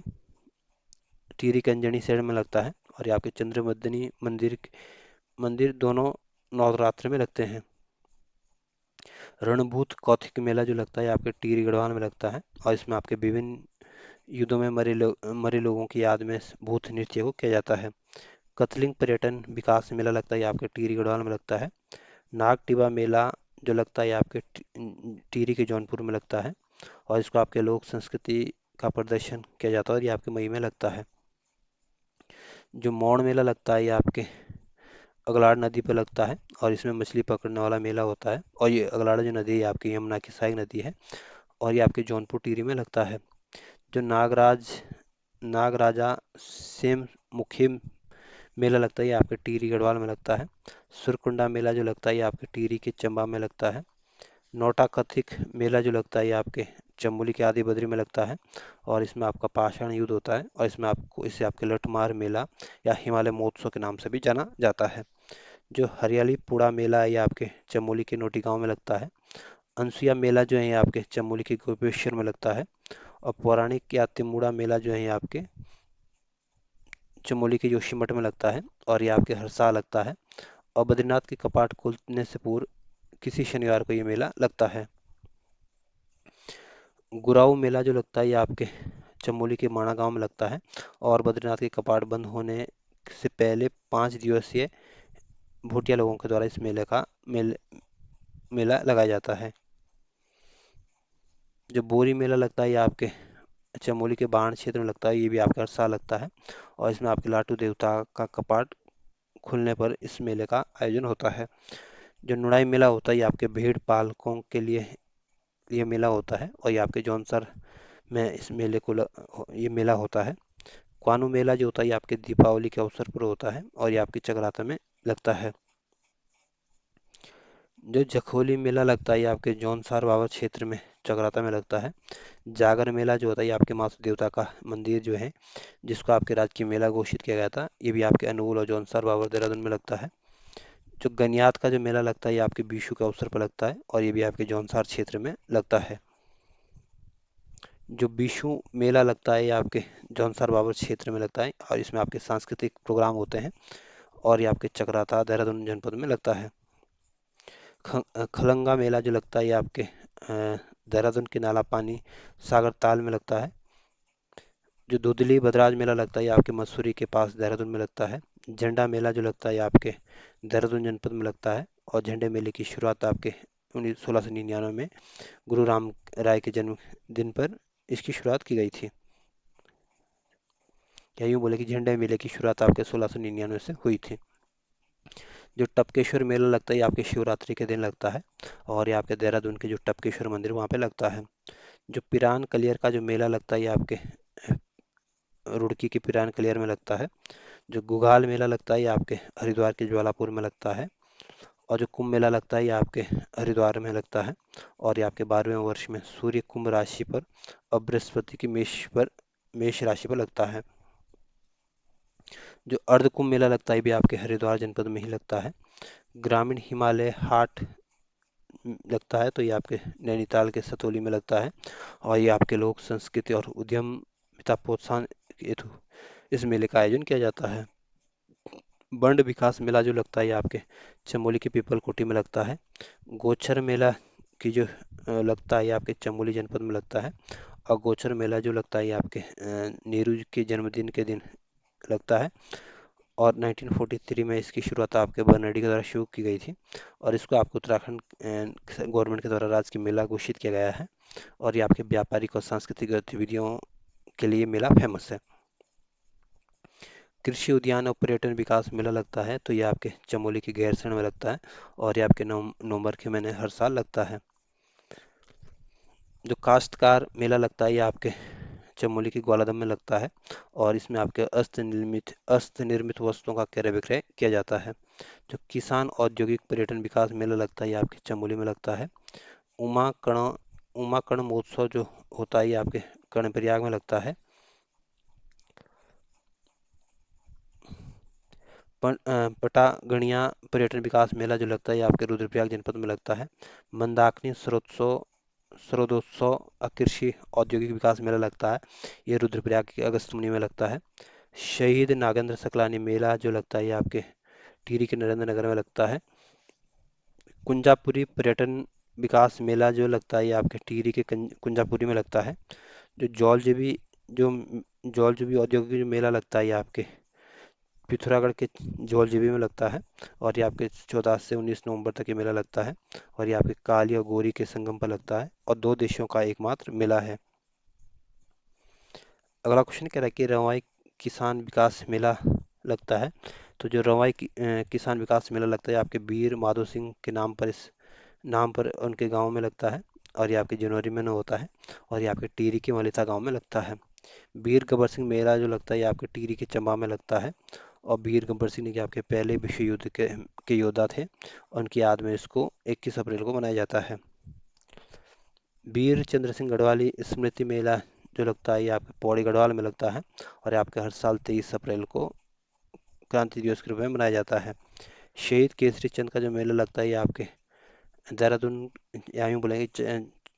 Speaker 1: टिहरी के अंजनी शहर में लगता है, और ये आपके चंद्रबदनी मंदिर दोनों नवरात्र में लगते हैं। रणभूत कौथिग मेला जो लगता है आपके टिहरी गढ़वाल में लगता है, और इसमें आपके विभिन्न युद्धों में मरे लोगों की याद में भूत नृत्य को किया जाता है। कतलिंग पर्यटन विकास मेला लगता है आपके टिहरी गढ़वाल में लगता है। नाग टिबा मेला जो लगता है आपके टिहरी के जौनपुर में लगता है, और इसको आपके लोक संस्कृति का प्रदर्शन किया जाता है, और ये आपके मई में लगता है। जो मौड़ मेला लगता है ये आपके अगलाड़ नदी पर लगता है, और इसमें मछली पकड़ने वाला मेला होता है, और ये अगलाड़ जो नदी है आपकी यमुना की सहायक नदी है, और ये आपके जौनपुर टिहरी में लगता है। जो नागराजा सेम मुखी मेला लगता है ये आपके टिहरी गढ़वाल में लगता है। सुरकुंडा मेला जो लगता है ये आपके टिहरी के चंबा में लगता है। नोटा कथिक मेला जो लगता है ये आपके चमोली के आदि बद्री में लगता है, और इसमें आपका पाषाण युद्ध होता है, और इसमें आपको इसे आपके लठमार मेला या हिमालय महोत्सव के नाम से भी जाना जाता है। जो हरियाली पुड़ा मेला है ये आपके चमोली के नोटी गांव में लगता है। अनसुईया मेला जो है ये आपके चमोली के गोपेश्वर में लगता है। और पौराणिक या तिमुड़ा मेला जो है ये आपके चमोली के जोशीमठ में लगता है, और ये आपके हर साल लगता है। और बद्रीनाथ के कपाट खुलने से पूर्व किसी शनिवार को ये मेला लगता है। गुराऊ मेला जो लगता है ये आपके चमोली के माणा गांव में लगता है, और बद्रीनाथ के कपाट बंद होने से पहले 5 दिवसीय भूटिया लोगों के द्वारा इस मेला लगाया जाता है। जो बोरी मेला लगता है ये आपके चमोली के बाण क्षेत्र में लगता है, ये भी आपका हर साल लगता है, और इसमें आपके लाटू देवता का कपाट खुलने पर इस मेले का आयोजन होता है। जो नुड़ाई मेला होता है ये आपके भेड़ पालकों के लिए ये मेला होता है, और ये आपके जौनसर में इस ये मेला होता है। कानू मेला जो होता है ये आपके दीपावली के अवसर पर होता है, और ये आपके चक्राता में लगता है। जो जखोली मेला लगता है ये आपके जौनसार बावर क्षेत्र में चक्राता में लगता है। जागर मेला जो होता है ये आपके मातृ देवता का मंदिर जो है, जिसको आपके राजकीय मेला घोषित किया गया था, ये भी आपके अनुगुल और जौनसार बावर देहरादून में लगता है। जो गनियात का जो मेला लगता है ये आपके बीशू के अवसर पर लगता है और ये भी आपके जौनसार क्षेत्र में लगता है। जो बीशू मेला लगता है ये आपके जौनसार बाबर क्षेत्र में लगता है और इसमें आपके सांस्कृतिक प्रोग्राम होते हैं और ये आपके चकराता देहरादून जनपद में लगता है। खलंगा मेला जो लगता है ये आपके देहरादून के नाला पानी सागर ताल में लगता है। जो दुधली बदराज मेला लगता है ये आपके मसूरी के पास देहरादून में लगता है। झंडा मेला जो लगता है ये आपके देहरादून जनपद में लगता है और झंडे मेले की शुरुआत आपके 1699 में गुरु राम राय के जन्म दिन पर इसकी शुरुआत की गई थी। या यूँ बोले कि झंडे मेले की शुरुआत आपके 1699 से हुई थी। जो टपकेश्वर मेला लगता है ये आपके शिवरात्रि के दिन लगता है और ये आपके देहरादून के जो टपकेश्वर मंदिर वहाँ पे लगता है। जो पिरान कलियर का जो मेला लगता है ये आपके रुड़की के पिरान कलियर में लगता है। जो गुगाल मेला लगता है ये आपके हरिद्वार के ज्वालापुर में लगता है और जो कुंभ मेला लगता है ये आपके हरिद्वार में लगता है और ये आपके 12वें वर्ष में सूर्य कुंभ राशि पर और बृहस्पति की मेष राशि पर लगता है। जो अर्ध कुंभ मेला लगता है ये भी आपके हरिद्वार जनपद में ही लगता है। ग्रामीण हिमालय हाट लगता है तो ये आपके नैनीताल के सतोली में लगता है और ये आपके लोक संस्कृति और उद्यमिता प्रोत्साहन हेतु इस मेले का आयोजन किया जाता है। बंड विकास मेला जो लगता है ये आपके चमोली के पीपल कोटी में लगता है। गोचर मेला की जो लगता है ये आपके चमोली जनपद में लगता है और गोचर मेला जो लगता है ये आपके नेहरू जी के जन्मदिन के दिन लगता है और 1943 में इसकी शुरुआत आपके बर्नाडी के द्वारा शुरू की गई थी और इसको आपको उत्तराखंड गवर्नमेंट के द्वारा राजकीय मेला घोषित किया गया है और ये आपके व्यापारिक और सांस्कृतिक गतिविधियों के लिए मेला फेमस है। कृषि उद्यान और पर्यटन विकास मेला लगता है तो ये आपके चमोली के गैरसैंण में लगता है और ये आपके नवंबर के महीने हर साल लगता है। जो काश्तकार मेला लगता है ये आपके चमोली के ग्वालादम में लगता है और इसमें आपके हस्त निर्मित वस्तुओं का क्रय विक्रय किया जाता है। जो किसान औद्योगिक पर्यटन विकास मेला लगता है ये आपके चमोली में लगता है। उमा कर्ण उमा कर्ण महोत्सव जो होता है ये आपके कर्णप्रयाग में लगता है। पटागणिया पर्यटन विकास मेला जो लगता है ये आपके रुद्रप्रयाग जनपद में लगता है। मंदाकिनी स्रोतोत्सव कृषि औद्योगिक विकास मेला लगता है ये रुद्रप्रयाग के अगस्त मुनि में लगता है। शहीद नागेंद्र सकलानी मेला जो लगता है ये आपके टिहरी के नरेंद्र नगर में लगता है। कुंजापुरी पर्यटन विकास मेला जो लगता है ये आपके टिहरी के कुंजापुरी में लगता है। जो जो जौलजीबी औद्योगिक जो मेला लगता है ये आपके पिथौरागढ़ के जौलजीबी में लगता है और ये आपके 14 से 19 नवंबर तक ये मेला लगता है और ये आपके काली और गोरी के संगम पर लगता है और दो देशों का एकमात्र मेला है। अगला क्वेश्चन कह रहा है कि रवाई किसान विकास मेला लगता है तो जो किसान विकास मेला लगता है आपके वीर माधो सिंह के नाम पर उनके गांव में लगता है और ये आपके जनवरी में होता है और ये आपके टिहरी के मलिता गांव में लगता है। वीर गब्बर सिंह मेला जो लगता है ये आपके टिहरी के चंबा में लगता है और वीर गब्बर सिंह ने आपके पहले विश्व युद्ध के योद्धा थे। उनकी याद में इसको 21 अप्रैल को मनाया जाता है। वीर चंद्र सिंह गढ़वाली स्मृति मेला जो लगता है ये आपके पौड़ी गढ़वाल में लगता है और ये आपके हर साल 23 अप्रैल को क्रांति दिवस के रूप में मनाया जाता है। शहीद केसरी चंद का जो मेला लगता है ये आपके देहरादून या यूँ बोलेंगे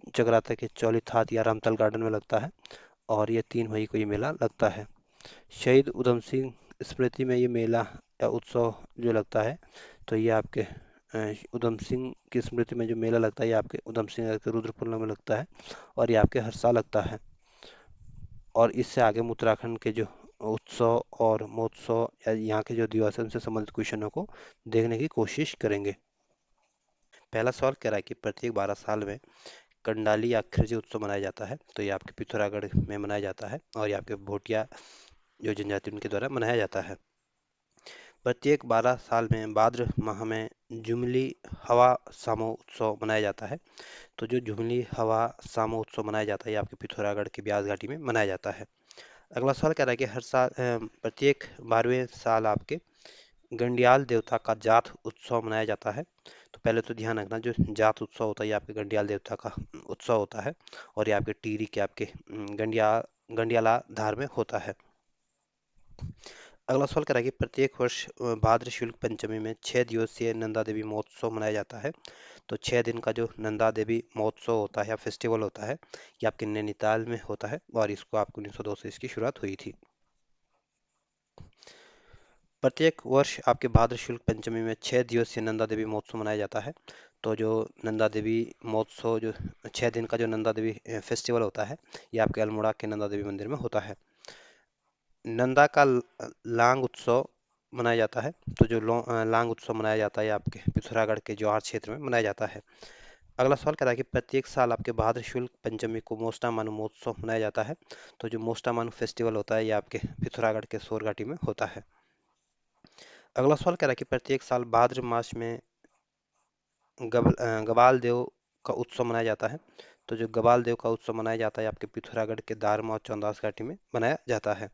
Speaker 1: चकराता के चौली थात या रामतल गार्डन में लगता है और ये 3 मई को ये मेला लगता है। शहीद उधम सिंह स्मृति में ये मेला या उत्सव जो लगता है तो ये आपके उधम सिंह की स्मृति में जो मेला लगता है ये आपके उधम सिंह नगर के रुद्रपुर में लगता है और ये आपके हर साल लगता है। और इससे आगे हम उत्तराखंड के जो उत्सव और महोत्सव या यहाँ के जो दिवस है उनसे संबंधित क्वेश्चनों को देखने की कोशिश करेंगे। पहला सवाल कह रहा है कि प्रत्येक 12 साल में कंडाली या खिरजी उत्सव मनाया जाता है तो ये आपके पिथौरागढ़ में मनाया जाता है और ये आपके भोटिया जो जनजाति उनके द्वारा मनाया जाता है। प्रत्येक 12 साल में भाद्र माह में जुमली हवा सामो उत्सव मनाया जाता है तो जो जुमली हवा सामो उत्सव मनाया जाता है ये आपके पिथौरागढ़ की ब्यास घाटी में मनाया जाता है। अगला सवाल कह रहा है कि हर साल प्रत्येक 12वें साल आपके गंडियाल देवता का जात उत्सव मनाया जाता है। तो पहले तो ध्यान रखना जो जात उत्सव होता है ये आपके गंडियाल देवता का उत्सव होता है और ये आपके टिहरी के आपके गंडियाला धार में होता है। अगला सवाल कह रहा है कि प्रत्येक वर्ष भाद्र शुक्ल पंचमी में 6 दिवसीय नंदा देवी महोत्सव मनाया जाता है। तो 6 दिन का जो नंदा देवी महोत्सव होता है या फेस्टिवल होता है, ये आपके नैनीताल में होता है और इसको आपको 1902 से इसकी शुरुआत हुई थी। प्रत्येक वर्ष आपके भाद्र शुक्ल पंचमी में 6 दिवसीय नंदा देवी महोत्सव मनाया जाता है। तो जो नंदा देवी महोत्सव, जो 6 दिन का जो नंदा देवी फेस्टिवल होता है, ये आपके अल्मोड़ा के नंदा देवी मंदिर में होता है। नंदा का लांग उत्सव मनाया जाता है। तो जो लांग उत्सव मनाया जाता है, ये आपके पिथौरागढ़ के जवाहर क्षेत्र में मनाया जाता है। अगला सवाल कह रहा है कि प्रत्येक साल आपके भाद्र शुक्ल पंचमी को मोस्टामानु महोत्सव मनाया जाता है। तो जो मोस्टामानु फेस्टिवल होता है, ये आपके पिथौरागढ़ के सोरघाटी में होता है। अगला सवाल कह रहा है कि प्रत्येक साल भाद्र मास में गबाल देव का उत्सव मनाया जाता है। तो जो गबाल देव का उत्सव मनाया जाता है, आपके पिथौरागढ़ के दारमा और चौंदास घाटी में मनाया जाता है।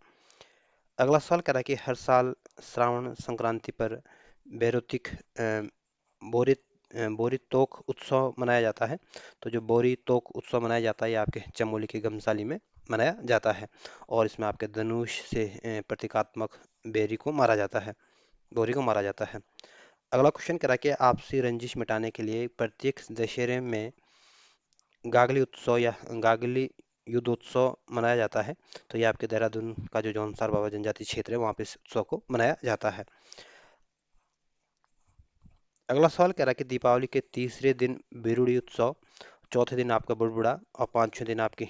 Speaker 1: अगला सवाल कह रहा है कि हर साल श्रावण संक्रांति पर बैरोतिक बोरी बोरी तोक उत्सव मनाया जाता है। तो जो बोरी तोक उत्सव मनाया जाता है, ये आपके चमोली के घमसाली में मनाया जाता है और इसमें आपके धनुष से प्रतीकात्मक बेरी को मारा जाता है, बोरी को मारा जाता है। अगला क्वेश्चन कह रहा है कि आपसी रंजिश मिटाने के लिए प्रत्येक दशहरे में गागली उत्सव या गागली युद्धोत्सव मनाया जाता है। तो ये आपके देहरादून का जो जौनसार बाबा जनजाति क्षेत्र है, वहाँ पे इस उत्सव को मनाया जाता है। अगला सवाल कह रहा है कि दीपावली के तीसरे दिन बिरुड़ी उत्सव, चौथे दिन आपका बुड़बुड़ा और पांचवें दिन आपकी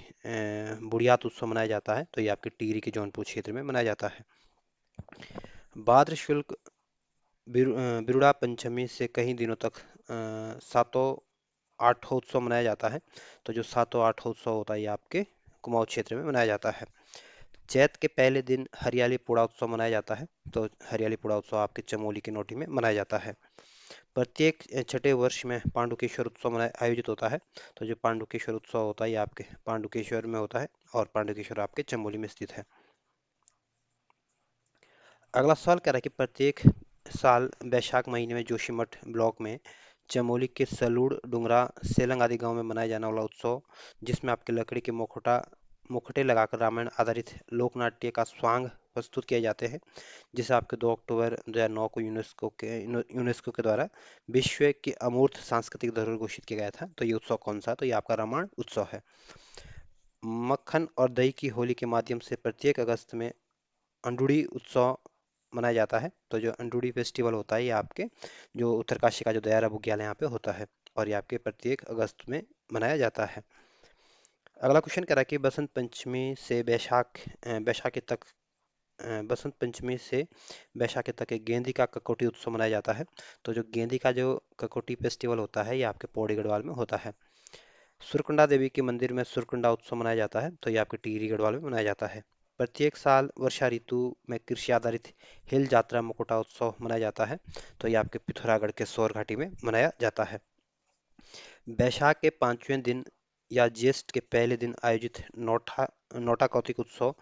Speaker 1: बुढ़ियात उत्सव मनाया जाता है। तो ये आपके टिहरी के जौनपुर क्षेत्र में मनाया जाता है। भाद्र शुल्क बिरुड़ा पंचमी से कई दिनों तक सातों आठों उत्सव मनाया जाता है। तो जो सातों आठों उत्सव होता है, ये आपके कुमाऊं क्षेत्र में मनाया जाता है। चैत के पहले दिन हरियाली पूड़ा उत्सव मनाया जाता है। तो हरियाली पूड़ा उत्सव आपके चमोली की नोटी में मनाया जाता है। प्रत्येक छठे वर्ष में पांडुकेश्वर उत्सव आयोजित होता है। तो जो पांडुकेश्वर उत्सव होता है, ये आपके पांडुकेश्वर में होता है और पांडुकेश्वर आपके चमोली में स्थित है। अगला सवाल कह रहा है कि प्रत्येक साल वैशाख महीने में जोशीमठ ब्लॉक में चमोली के सलूड़ डुंगरा सेलंग आदि गांव में मनाया जाने वाला उत्सव, जिसमें आपके लकड़ी के मुखटे लगाकर रामायण आधारित लोक नाट्य का स्वांग प्रस्तुत किए जाते हैं, जिसे आपके 2 अक्टूबर 2009 को यूनेस्को के द्वारा विश्व की अमूर्त सांस्कृतिक धरोहर घोषित किया गया था। तो ये उत्सव कौन सा है? तो ये आपका रामायण उत्सव है। मक्खन और दही की होली के माध्यम से प्रत्येक अगस्त में अंडुड़ी उत्सव मनाया जाता है। तो जो अंडुड़ी फेस्टिवल होता है, ये आपके जो उत्तरकाशी का जो दयारा बुग्याल है, यहाँ पे होता है और ये आपके प्रत्येक अगस्त में मनाया जाता है। अगला क्वेश्चन कह रहा है कि बैसाखी तक बसंत पंचमी से बैसाखी तक एक गेंदी का ककोटी उत्सव मनाया जाता है। तो जो गेंदी का जो ककोटी फेस्टिवल होता है, ये आपके पौड़ी गढ़वाल में होता है। सुरकुंडा देवी के मंदिर में सुरकुंडा उत्सव मनाया जाता है। तो ये आपके टिहरी गढ़वाल में मनाया जाता है। प्रत्येक साल वर्षा ऋतु में कृषि आधारित हिल जात्रा मुकुटा उत्सव मनाया जाता है। तो ये आपके पिथौरागढ़ के सौर घाटी में मनाया जाता है। बैसाख के पांचवें दिन या ज्येष्ठ के पहले दिन आयोजित नोटा कौतिक उत्सव,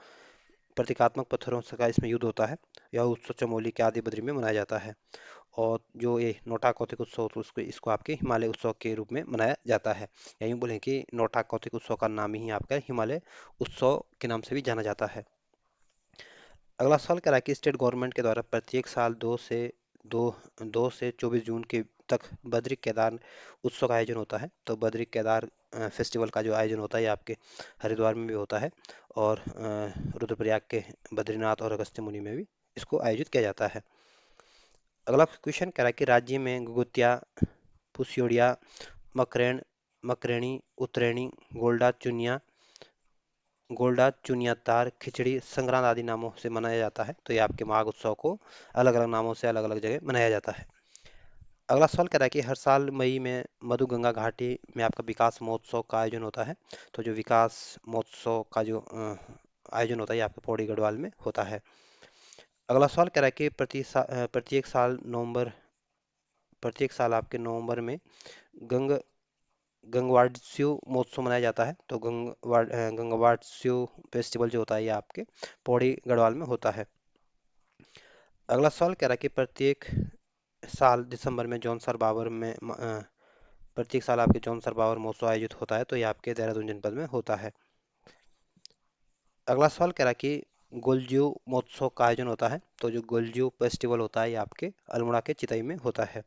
Speaker 1: प्रतीकात्मक पत्थरों से का इसमें युद्ध होता है। यह उत्सव चमोली के आदि बद्री में मनाया जाता है और जो ये नोटा कौतिक उत्सव होता है, उसको इसको आपके हिमालय उत्सव के रूप में मनाया जाता है। यही बोले कि नोटा कौतिक उत्सव का नाम ही आपका हिमालय उत्सव के नाम से भी जाना जाता है। अगला सवाल कह रहा है कि स्टेट गवर्नमेंट के द्वारा प्रत्येक साल 2 2 से 24 जून के तक बद्री केदार उत्सव का आयोजन होता है। तो बद्री केदार फेस्टिवल का जो आयोजन होता है, ये आपके हरिद्वार में भी होता है और रुद्रप्रयाग के बद्रीनाथ और अगस्त्य मुनि में भी इसको आयोजित किया जाता है। अगला क्वेश्चन कह रहा है कि राज्य में घुघुतिया, पुसियोड़िया, मकरेन, मकरेनी, उतरेनी, गोल्डा चुनिया तार, खिचड़ी संक्रांत आदि नामों से मनाया जाता है। तो ये आपके माघ उत्सव को अलग अलग नामों से अलग अलग जगह मनाया जाता है। अगला सवाल कह रहा है कि हर साल मई में मधुगंगा घाटी में आपका विकास महोत्सव का आयोजन होता है। तो जो विकास महोत्सव का जो आयोजन होता है, ये आपके पौड़ी गढ़वाल में होता है। अगला सवाल कह रहा है कि प्रत्येक साल आपके नवंबर में गंग गंगवात्स्यु महोत्सव मनाया जाता है। तो गंगवात्स्यु फेस्टिवल जो होता है, ये आपके पौड़ी गढ़वाल में होता है। अगला सवाल कह रहा है कि साल दिसंबर में प्रत्येक साल आपके जौनसर बावर महोत्सव आयोजित होता है। तो ये आपके देहरादून जनपद में होता है। अगला सवाल कह रहा है कि गोलज्यू महोत्सव का आयोजन होता है। तो जो गोलज्यू फेस्टिवल होता है ये आपके अल्मोड़ा के चितई में होता है।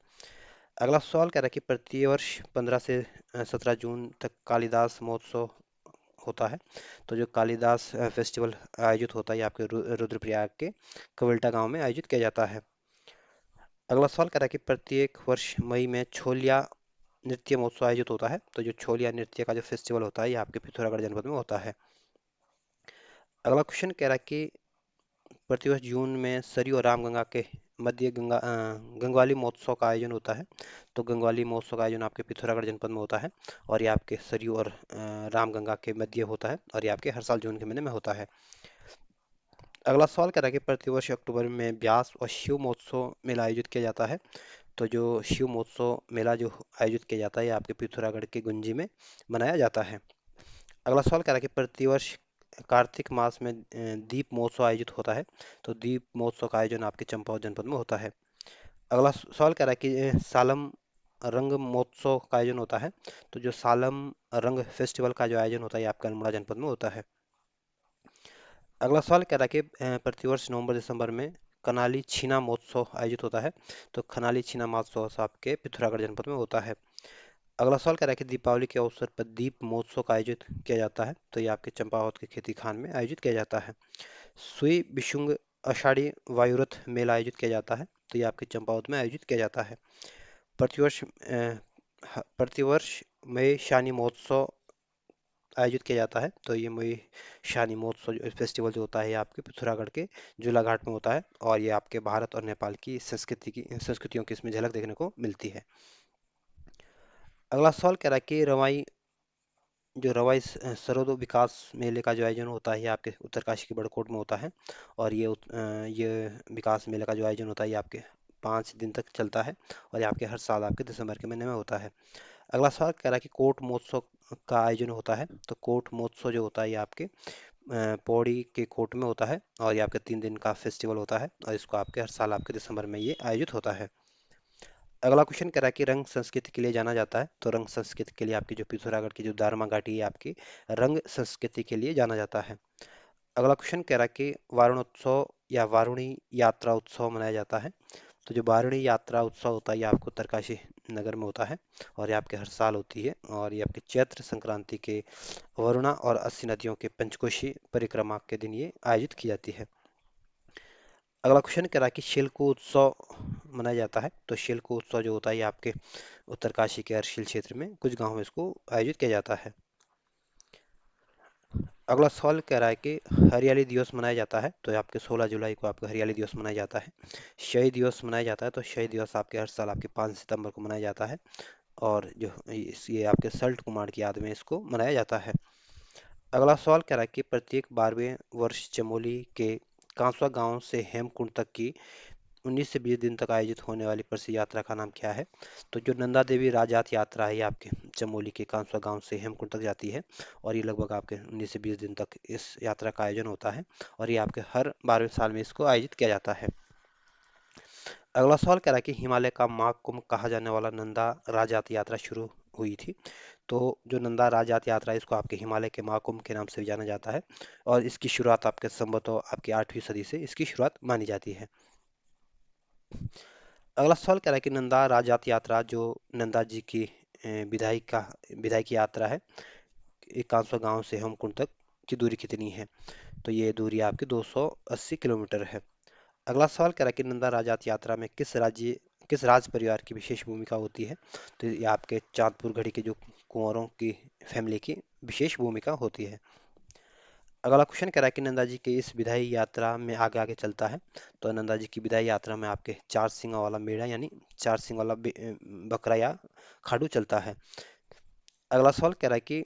Speaker 1: अगला सवाल कह रहा है कि प्रतिवर्ष 15 से 17 जून तक कालिदास महोत्सव होता है। तो जो कालिदास फेस्टिवल आयोजित होता है ये आपके रुद्रप्रयाग के कविल्टा गांव में आयोजित किया जाता है। अगला सवाल कह रहा है कि प्रत्येक वर्ष मई में छोलिया नृत्य महोत्सव आयोजित होता है। तो जो छोलिया नृत्य का जो फेस्टिवल होता है ये आपके पिथौरागढ़ जनपद में होता है। अगला क्वेश्चन कह रहा है कि प्रतिवर्ष जून में सरयू और रामगंगा के मध्य गंगवाली महोत्सव का आयोजन होता है। तो गंगवाली महोत्सव का आयोजन आपके पिथौरागढ़ जनपद में होता है और ये आपके सरयू और रामगंगा के मध्य होता है और ये आपके हर साल जून के महीने में होता है। अगला सवाल कह रहा है कि प्रतिवर्ष अक्टूबर में ब्यास और शिव महोत्सव मेला आयोजित किया जाता है। तो जो शिव महोत्सव मेला जो आयोजित किया जाता है ये आपके पिथौरागढ़ के गुंजी में मनाया जाता है। अगला सवाल कह रहा है कि प्रतिवर्ष कार्तिक मास में दीप महोत्सव आयोजित होता है। तो दीप महोत्सव का आयोजन आपके चंपावत जनपद में होता है। अगला सवाल कह रहा है कि सालम रंग महोत्सव का आयोजन होता है। तो जो सालम रंग फेस्टिवल का जो आयोजन होता है ये आपका अल्मोड़ा जनपद में होता है। अगला सवाल कह रहा है कि प्रतिवर्ष नवंबर दिसंबर में कनाली छीना महोत्सव आयोजित होता है। तो खनाली छीना महोत्सव आपके पिथौरागढ़ जनपद में होता है। अगला सवाल कह रहा है कि दीपावली के अवसर पर दीप महोत्सव का आयोजित किया जाता है। तो ये आपके चंपावत के खेती खान में आयोजित किया जाता है। सुई बिशुंग आषाढ़ी वायुरथ मेला आयोजित किया जाता है। तो ये आपके चंपावत में आयोजित किया जाता है। प्रतिवर्ष मई शानी महोत्सव आयोजित किया जाता है। तो ये मई शानी महोत्सव फेस्टिवल जो होता है ये आपके पिथौरागढ़ के झूलाघाट में होता है और ये आपके भारत और नेपाल की संस्कृतियों की इसमें झलक देखने को मिलती है। अगला सवाल कह रहा है कि जो रवाई सर्वोदय विकास मेले का जो आयोजन होता है ये आपके उत्तरकाशी के बड़कोट में होता है और ये विकास मेले का जो आयोजन होता है ये आपके 5 दिन तक चलता है और ये आपके हर साल आपके दिसंबर के महीने में होता है। अगला सवाल कह रहा है कि कोट महोत्सव का आयोजन होता है। तो कोट महोत्सव जो होता है ये आपके पौड़ी के कोट में होता है और ये आपके 3 दिन का फेस्टिवल होता है और इसको आपके हर साल आपके दिसंबर में ये आयोजित होता है। अगला क्वेश्चन कह रहा है कि रंग संस्कृति के लिए जाना जाता है। तो रंग संस्कृति के लिए आपकी जो पिथौरागढ़ की जो दारमा घाटी है आपकी रंग संस्कृति के लिए जाना जाता है। अगला क्वेश्चन कह रहा है कि वारुणोत्सव या वारुणी यात्रा उत्सव मनाया जाता है। तो जो वारुणी यात्रा उत्सव होता है ये आपको उत्तरकाशी नगर में होता है और ये आपके हर साल होती है और ये आपके चैत्र संक्रांति के वरुणा और 80 नदियों के पंचकोशी परिक्रमा के दिन ये आयोजित की जाती है। अगला क्वेश्चन कह रहा है कि शिल्को उत्सव मनाया जाता है। तो शिल्को उत्सव जो होता है ये आपके उत्तरकाशी के अर्शिल क्षेत्र में कुछ गांवों में इसको आयोजित किया जाता है। अगला सवाल कह रहा है कि हरियाली दिवस मनाया जाता है। तो ये आपके 16 जुलाई को आपका हरियाली दिवस मनाया जाता है। शहीद दिवस मनाया जाता है। तो शहीद दिवस आपके हर साल आपके 5 सितंबर को मनाया जाता है और जो ये आपके सल्ट कुमार की याद में इसको मनाया जाता है। अगला सवाल कह रहा है कि प्रत्येक 12वें वर्ष चमोली के कांसवा गांव से हेमकुंड तक की 19 से 20 दिन तक आयोजित होने वाली प्रसिद्ध यात्रा का नाम क्या है? तो जो नंदा देवी राजात यात्रा है ये आपके चमोली के कांसवा गांव से हेमकुंड तक जाती है और ये लगभग आपके 19 से 20 दिन तक इस यात्रा का आयोजन होता है और ये आपके हर 12वें साल में इसको आयोजित किया जाता है। अगला सवाल कह रहा है कि हिमालय का महाकुंभ कहा जाने वाला नंदा राजात यात्रा शुरू हुई थी। तो जो नंदा राजात यात्रा है इसको आपके हिमालय के महाकुंभ के नाम से भी जाना जाता है और इसकी शुरुआत आपके संभवतः आपकी 8वीं सदी से इसकी शुरुआत मानी जाती है। अगला सवाल कह रहा है कि नंदा राजात यात्रा जो नंदा जी की विदाई की यात्रा है 5100 गांव से हेमकुंड तक की दूरी कितनी है? तो ये दूरी आपकी 280 किलोमीटर है। अगला सवाल कह रहा है कि नंदा राजात यात्रा में किस राज परिवार की विशेष भूमिका होती है? तो ये आपके चांदपुर घड़ी के जो कुंवरों की फैमिली की विशेष भूमिका होती है। अगला क्वेश्चन कह रहा है कि नंदा जी की इस विदाई यात्रा में आगे आगे चलता है। तो नंदा जी की विदाई यात्रा में आपके 4 सिंगा वाला मेढ़ा यानी 4 सिंग वाला बकरा या खाडू चलता है। अगला सवाल कह रहा है कि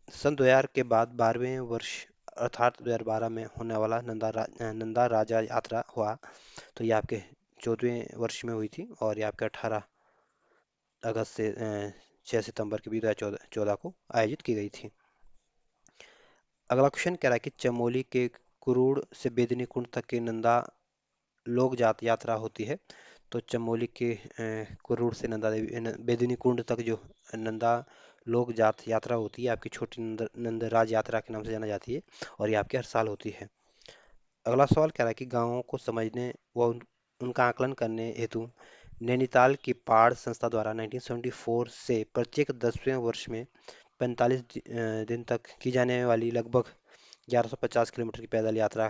Speaker 1: सन 2000 के बाद 12वें वर्ष अर्थात 2012 में होने वाला नंदा राजा यात्रा हुआ। तो ये आपके 14वें वर्ष में हुई थी और ये आपके 18 अगस्त से 6 सितंबर के बीच 2014 को आयोजित की गई थी। अगला क्वेश्चन कह रहा है कि चमोली के कुरूड़ से बेदिनी कुंड तक की नंदा लोक जात यात्रा होती है। तो चमोली के कुरूड़ से नंदा देवी बेदिनी कुंड तक जो नंदा लोक जात यात्रा होती है, आपकी छोटी नंदराज यात्रा के नाम से जाना जाती है, और ये आपके हर साल होती है। अगला सवाल कह रहा है कि गांवों को समझने व उनका आकलन करने हेतु नैनीताल की पहाड़ संस्था द्वारा 1974 से प्रत्येक 10वें वर्ष में 45 दिन तक की जाने वाली लगभग 1150 किलोमीटर की पैदल यात्रा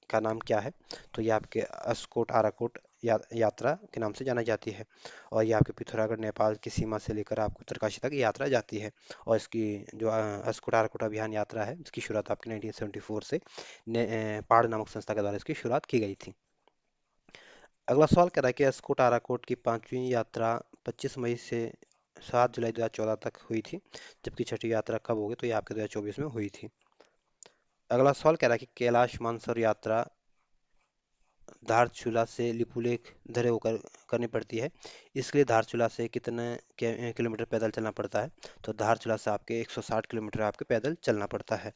Speaker 1: का नाम क्या है? तो ये आपके अस्कोट आराकोट यात्रा के नाम से जानी जाती है, और ये आपके पिथौरागढ़ नेपाल की सीमा से लेकर आपको उत्तरकाशी तक ये यात्रा जाती है। और इसकी जो अस्कोट आराकोट अभियान यात्रा है, इसकी शुरुआत आपकी 1974 से पहाड़ नामक संस्था के द्वारा इसकी शुरुआत की गई थी। अगला सवाल कह रहा है कि अस्कोट आराकोट की पांचवी यात्रा 25 मई से 7 जुलाई 2014 तक हुई थी, जबकि छठी यात्रा कब होगी? तो ये आपके 2024 में हुई थी। अगला सवाल कह रहा है कि कैलाश मानसरोवर यात्रा धारचूला से लिपुलेख धरे होकर करनी पड़ती है, इसके लिए धारचूला से कितने किलोमीटर पैदल चलना पड़ता है? तो धारचूला से आपके 160 किलोमीटर आपके पैदल चलना पड़ता है।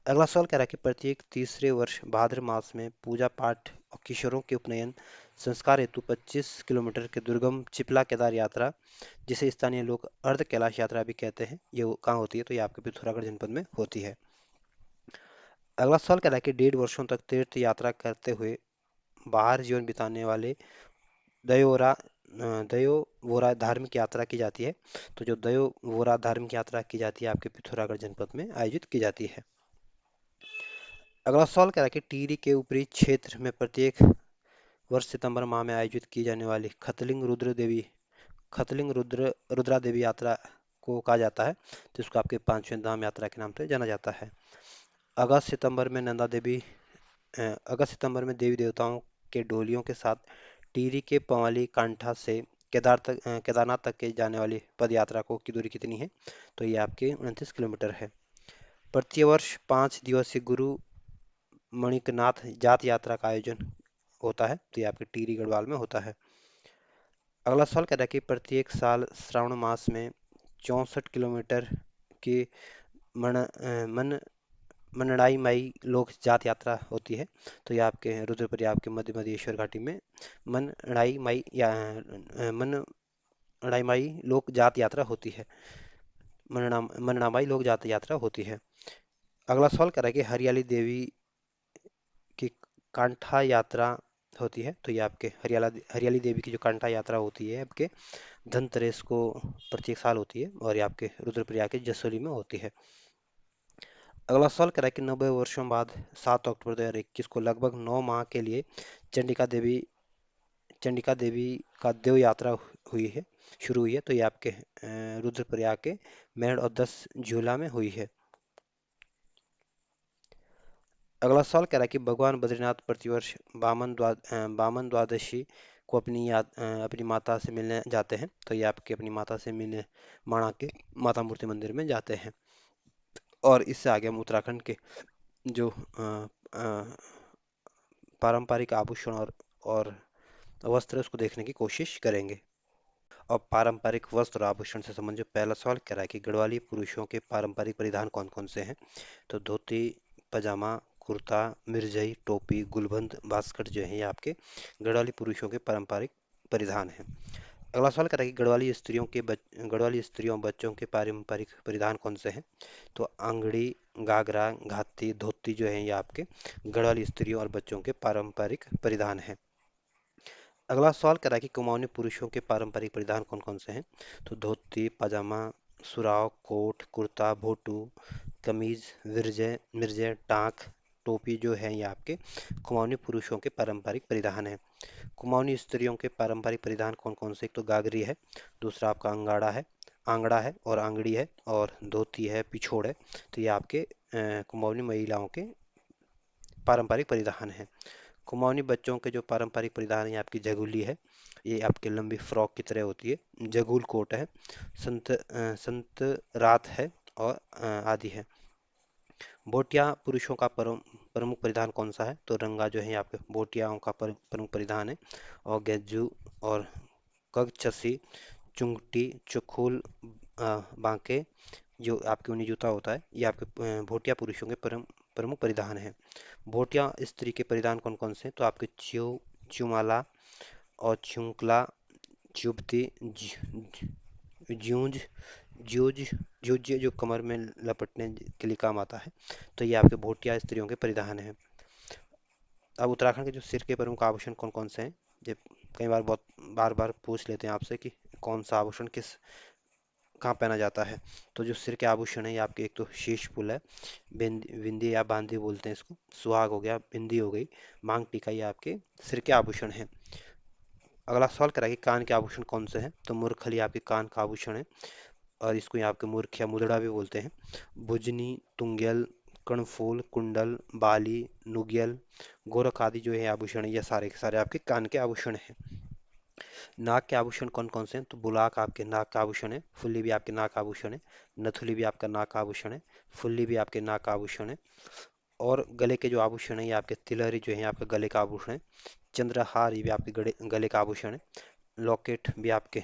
Speaker 1: अगला सवाल कह रहा है कि प्रत्येक तीसरे वर्ष भाद्र मास में पूजा पाठ और किशोरों के उपनयन संस्कार हेतु 25 किलोमीटर के दुर्गम चिपला केदार यात्रा, जिसे स्थानीय लोग अर्ध कैलाश यात्रा भी कहते हैं, ये कहाँ होती है? तो ये आपके पिथौरागढ़ जनपद में होती है। अगला सवाल कह रहा है कि 1.5 वर्षों तक तीर्थ यात्रा करते हुए बाहर जीवन बिताने वाले दयोरा दयोवोरा धार्मिक यात्रा की जाती है। तो जो दयोवोरा धार्मिक यात्रा की जाती है आपके पिथौरागढ़ जनपद में आयोजित की जाती है। अगला सवाल कह रहा है कि टिहरी के ऊपरी क्षेत्र में प्रत्येक वर्ष सितंबर माह में आयोजित की जाने वाली खतलिंग रुद्रा देवी यात्रा को कहा जाता है, तो इसको आपके पांचवें धाम यात्रा के नाम से जाना जाता है। अगस्त सितंबर में नंदा देवी अगस्त सितंबर में देवी देवताओं के डोलियों के साथ टिहरी के पंवाली कांठा से केदारनाथ तक के जाने वाली पद यात्रा को की दूरी कितनी है? तो ये आपके 29 किलोमीटर है। प्रतिवर्ष 5 दिवसीय गुरु मणिकनाथ जात यात्रा का आयोजन होता है, तो ये आपके टिहरी गढ़वाल में होता है। अगला सवाल कह रहा है कि प्रत्येक साल श्रावण मास में 64 किलोमीटर की मन मन मनड़ाई माई लोक जात यात्रा होती है, तो ये आपके रुद्रप्रयाग आपके मध्य मध्येश्वर घाटी में मनड़ाई माई मनड़ाई माई लोक जात यात्रा होती है। मनड़ामाई लोक जात यात्रा होती है। अगला सवाल कर रहा है कि हरियाली देवी की कांठा यात्रा होती है, तो ये आपके हरियाली देवी की जो कांठा यात्रा होती है आपके धनतेरस को प्रत्येक साल होती है, और ये आपके रुद्रप्रयाग के जसोली में होती है। अगला सवाल करा कि 90 वर्षों बाद 7 अक्टूबर 2021 को लगभग 9 माह के लिए चंडिका देवी का देव यात्रा हुई है शुरू हुई है, तो ये आपके रुद्रप्रयाग के मेढ़ और 10 झूला में हुई है। अगला सवाल कह रहा है कि भगवान बद्रीनाथ प्रतिवर्ष बामन द्वादशी को अपनी माता से मिलने जाते हैं, तो ये आपके अपनी माता से मिलने माणा के माता मूर्ति मंदिर में जाते हैं। और इससे आगे हम उत्तराखंड के जो पारंपरिक आभूषण और वस्त्र है उसको देखने की कोशिश करेंगे। और पारंपरिक वस्त्र और आभूषण से संबंधित पहला सवाल कह रहा है कि गढ़वाली पुरुषों के पारंपरिक परिधान कौन कौन से हैं? तो धोती, पजामा, कुर्ता, मिर्जई, टोपी, गुलबंद, बास्कट जो है ये आपके गढ़वाली पुरुषों के पारंपरिक परिधान हैं। अगला सवाल कह रहा है कि गढ़वाली स्त्रियों बच्चों के पारंपरिक परिधान कौन से हैं? तो आंगड़ी, घाघरा, घाती, धोती जो है ये आपके गढ़वाली स्त्रियों और बच्चों के पारंपरिक परिधान हैं। अगला सवाल करा कि कुमाऊनी पुरुषों के पारंपरिक परिधान कौन कौन से हैं? तो धोती, पजामा, सुराव, कोट, कुर्ता, भोटू, कमीज, विरजे मिर्जे, टाक, टोपी जो है ये आपके कुमाऊनी पुरुषों के पारंपरिक परिधान हैं। कुमाऊनी स्त्रियों के पारंपरिक परिधान कौन कौन से? एक तो गागरी है, दूसरा आपका आंगड़ा है और आंगड़ी है, और धोती है, पिछोड़ है, तो ये आपके कुमाऊनी महिलाओं के पारंपरिक परिधान हैं। कुमाऊनी बच्चों के जो पारंपरिक परिधान है आपकी जगुली है, ये आपके लंबी फ्रॉक की तरह होती है, जगुल कोट है, संत रात है, और आदि है। बोटिया पुरुषों का प्रमुख परिधान कौन सा है? तो रंगा जो है आपके बोटियाओं का प्रमुख परिधान है, और गेज्जू और कगछसी, चुंगटी, चुखुल, बांके जो आपके ऊनी जूता होता है, ये आपके भोटिया पुरुषों के प्रमुख परिधान है। भोटिया स्त्री के परिधान कौन कौन से? तो आपके चुमाला और छुंकला, चुबती, जूंज, ज्यूज ज्यूज जो कमर में लपटने के लिए काम आता है। तो ये आपके भोटिया स्त्रियों के परिधान है। अब उत्तराखंड के जो सिर के प्रमुख आभूषण कौन कौन से हैं, ये कई बार बहुत बार बार पूछ लेते हैं आपसे कि कौन सा आभूषण किस कहाँ पहना जाता है। तो जो सिर के आभूषण है ये आपके, एक तो शीश पुल है, बिंदी बिंदी या बांदी बोलते हैं इसको, सुहाग हो गया, बिंदी हो गई, मांग टीका, ये आपके सिर के आभूषण है। अगला सवाल करा कि कान के आभूषण कौन से हैं, तो मूर्खली आपके कान का आभूषण है, और इसको यहाँ पे मूर्ख या मुदड़ा भी बोलते हैं। बुजनी, तुंग्यल, कर्णफूल, कुंडल, बाली, नुगियल, गोरख आदि जो है आभूषण है, ये सारे के सारे आपके कान के आभूषण हैं। नाक के आभूषण कौन कौन से हैं, तो बुलाक आपके नाक का आभूषण है, फुल्ली भी आपके नाक का आभूषण है, नथुली भी आपका नाक का आभूषण है, फुल्ली भी आपके नाक का आभूषण है। और गले के जो आभूषण है ये आपके तिलहरी जो है आपका गले का आभूषण है, चंद्रहार ये भी आपके गले का आभूषण है, लॉकेट भी आपके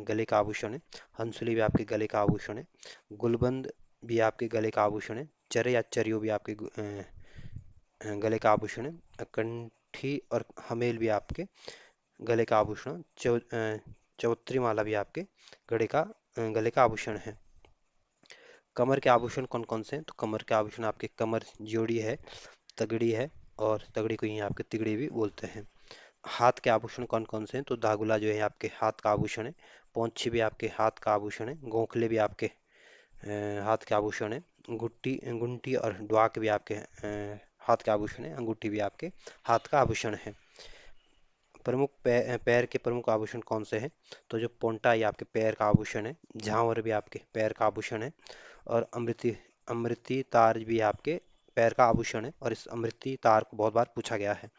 Speaker 1: गले का आभूषण है, हंसुली भी आपके गले का आभूषण है, गुलबंद भी आपके गले का आभूषण है, चरे या चरियो भी आपके गले का आभूषण है, कंठी और हमेल भी आपके गले का आभूषण, चौत्री माला भी आपके गले का आभूषण है। कमर के आभूषण कौन कौन से हैं, तो कमर के आभूषण आपके कमर जोड़ी है, तगड़ी है, और तगड़ी को यहीं आपके तिगड़ी भी बोलते हैं। हाथ के आभूषण कौन कौन से हैं, तो दागुला जो है आपके हाथ का आभूषण है, पौंछी भी आपके हाथ का आभूषण है, गोखले भी आपके हाथ के आभूषण है, गुट्टी गुंटी और ड्वाक भी आपके हाथ के आभूषण है, अंगूठी भी आपके हाथ का आभूषण है। प्रमुख पैर के प्रमुख आभूषण कौन से हैं, तो जो पोंटा ये आपके पैर का आभूषण है, झांवर भी आपके पैर का आभूषण है, और अमृति अमृति तार भी आपके पैर का आभूषण है, और इस अमृति तार को बहुत बार पूछा गया है।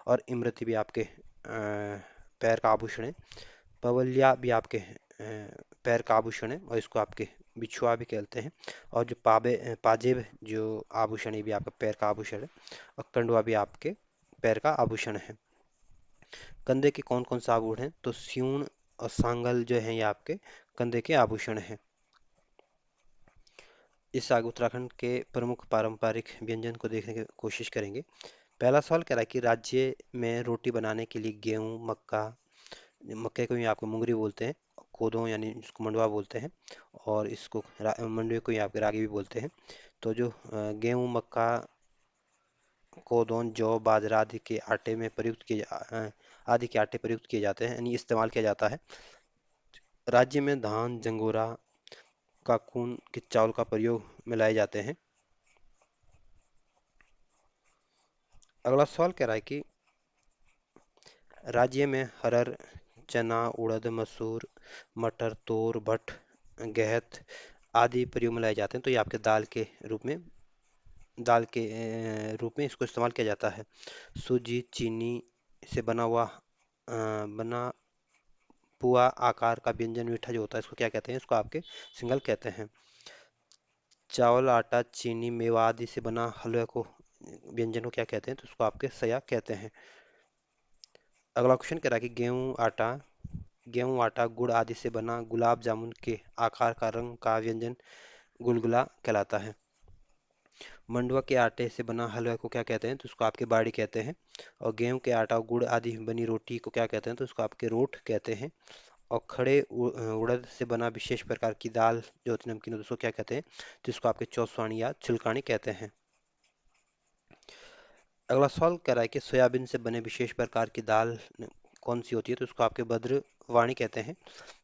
Speaker 1: और इमरती भी आपके पैर का आभूषण है, पवलिया भी आपके पैर का आभूषण है, और इसको आपके बिछुआ भी कहते हैं। और जो पाजेब जो आभूषण है ये भी आपका पैर का आभूषण है, और कंडवा भी आपके पैर का आभूषण है। कंधे के कौन कौन सा आभूषण है, तो स्यूण और सांगल जो है ये आपके कंधे के आभूषण हैं। इस आगे उत्तराखंड के प्रमुख पारंपरिक व्यंजन को देखने की कोशिश करेंगे। पहला सवाल कह रहा है कि राज्य में रोटी बनाने के लिए गेहूं, मक्का, मक्के को ही आपको मुंगरी बोलते हैं, कोदो यानी इसको मंडवा बोलते हैं, और इसको मंडवे को ही आपके रागी भी बोलते हैं। तो जो गेहूं, मक्का, कोदोन, जौ, बाजरा आदि के आटे में प्रयुक्त आदि के आटे प्रयुक्त किए जाते हैं, यानी इस्तेमाल किया जाता है। राज्य में धान, जंगोरा, काकून के चावल का प्रयोग में लाए जाते हैं। अगला सवाल कह रहा है कि राज्य में हरर, चना, उड़द, मसूर, मटर, तोर, भट, गेहत आदि प्रयोग में लाए जाते हैं। तो ये आपके दाल के रूप में इसको इस्तेमाल किया जाता है। सूजी, चीनी से बना पुआ आकार का व्यंजन मीठा जो होता है इसको क्या कहते हैं, इसको आपके सिंगल कहते हैं। चावल, आटा, चीनी, मेवा आदि से बना हलवे को व्यंजन को क्या कहते हैं, तो उसको आपके सया कहते हैं। अगला क्वेश्चन कह रहा है कि गेहूं, आटा, गुड़ आदि से बना गुलाब जामुन के आकार का रंग का व्यंजन गुलगुला कहलाता है। मंडुआ के आटे से बना हलवा को क्या कहते हैं, तो उसको आपके बाड़ी कहते हैं। और गेहूं के आटा और गुड़ आदि बनी रोटी को क्या कहते हैं, तो उसको आपके रोट कहते हैं। और उड़द से बना विशेष प्रकार की दाल जो होती है नमकीन होती है उसको क्या कहते हैं, तो इसको आपके चौसवानी या छिलकानी कहते हैं। अगला सवाल कह रहा है कि सोयाबीन से बने विशेष प्रकार की दाल कौन सी होती है, तो उसको आपके भद्रवाणी कहते हैं।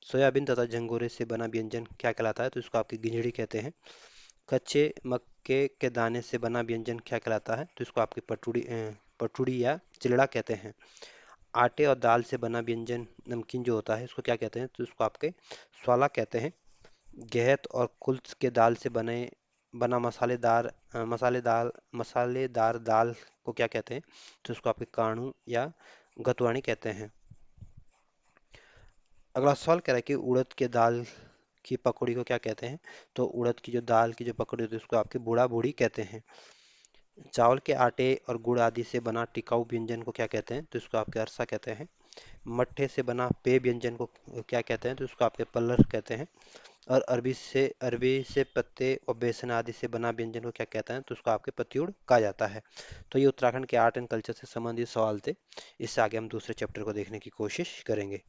Speaker 1: सोयाबीन तथा झंगोरे से बना व्यंजन क्या कहलाता है, तो इसको आपके गिंजड़ी कहते हैं। कच्चे मक्के के दाने से बना व्यंजन क्या कहलाता है, तो इसको आपकी पटुड़ी या चिलड़ा कहते हैं। आटे और दाल से बना व्यंजन नमकीन जो होता है उसको क्या कहते हैं, तो इसको आपके स्वाला कहते हैं। गेहत और कुल्थ के दाल से बना मसालेदार दाल को क्या कहते हैं, तो उसको आपके काणू या गतवाणी कहते हैं। अगला सवाल कह रहा है कि उड़द के दाल की पकौड़ी को क्या कहते हैं, तो उड़द की जो दाल की जो पकौड़ी होती है उसको आपके बूढ़ा बूढ़ी कहते हैं। चावल के आटे और गुड़ आदि से बना टिकाऊ व्यंजन को क्या कहते हैं, तो इसको आपके अरसा कहते हैं। मट्ठे से बना पेय व्यंजन को क्या कहते हैं, तो इसको आपके पल्लर कहते हैं। और अरबी से पत्ते और बेसन आदि से बना व्यंजन को क्या कहता है, तो उसको आपके पतियुड़ कहा जाता है। तो ये उत्तराखंड के आर्ट एंड कल्चर से संबंधित सवाल थे। इससे आगे हम दूसरे चैप्टर को देखने की कोशिश करेंगे।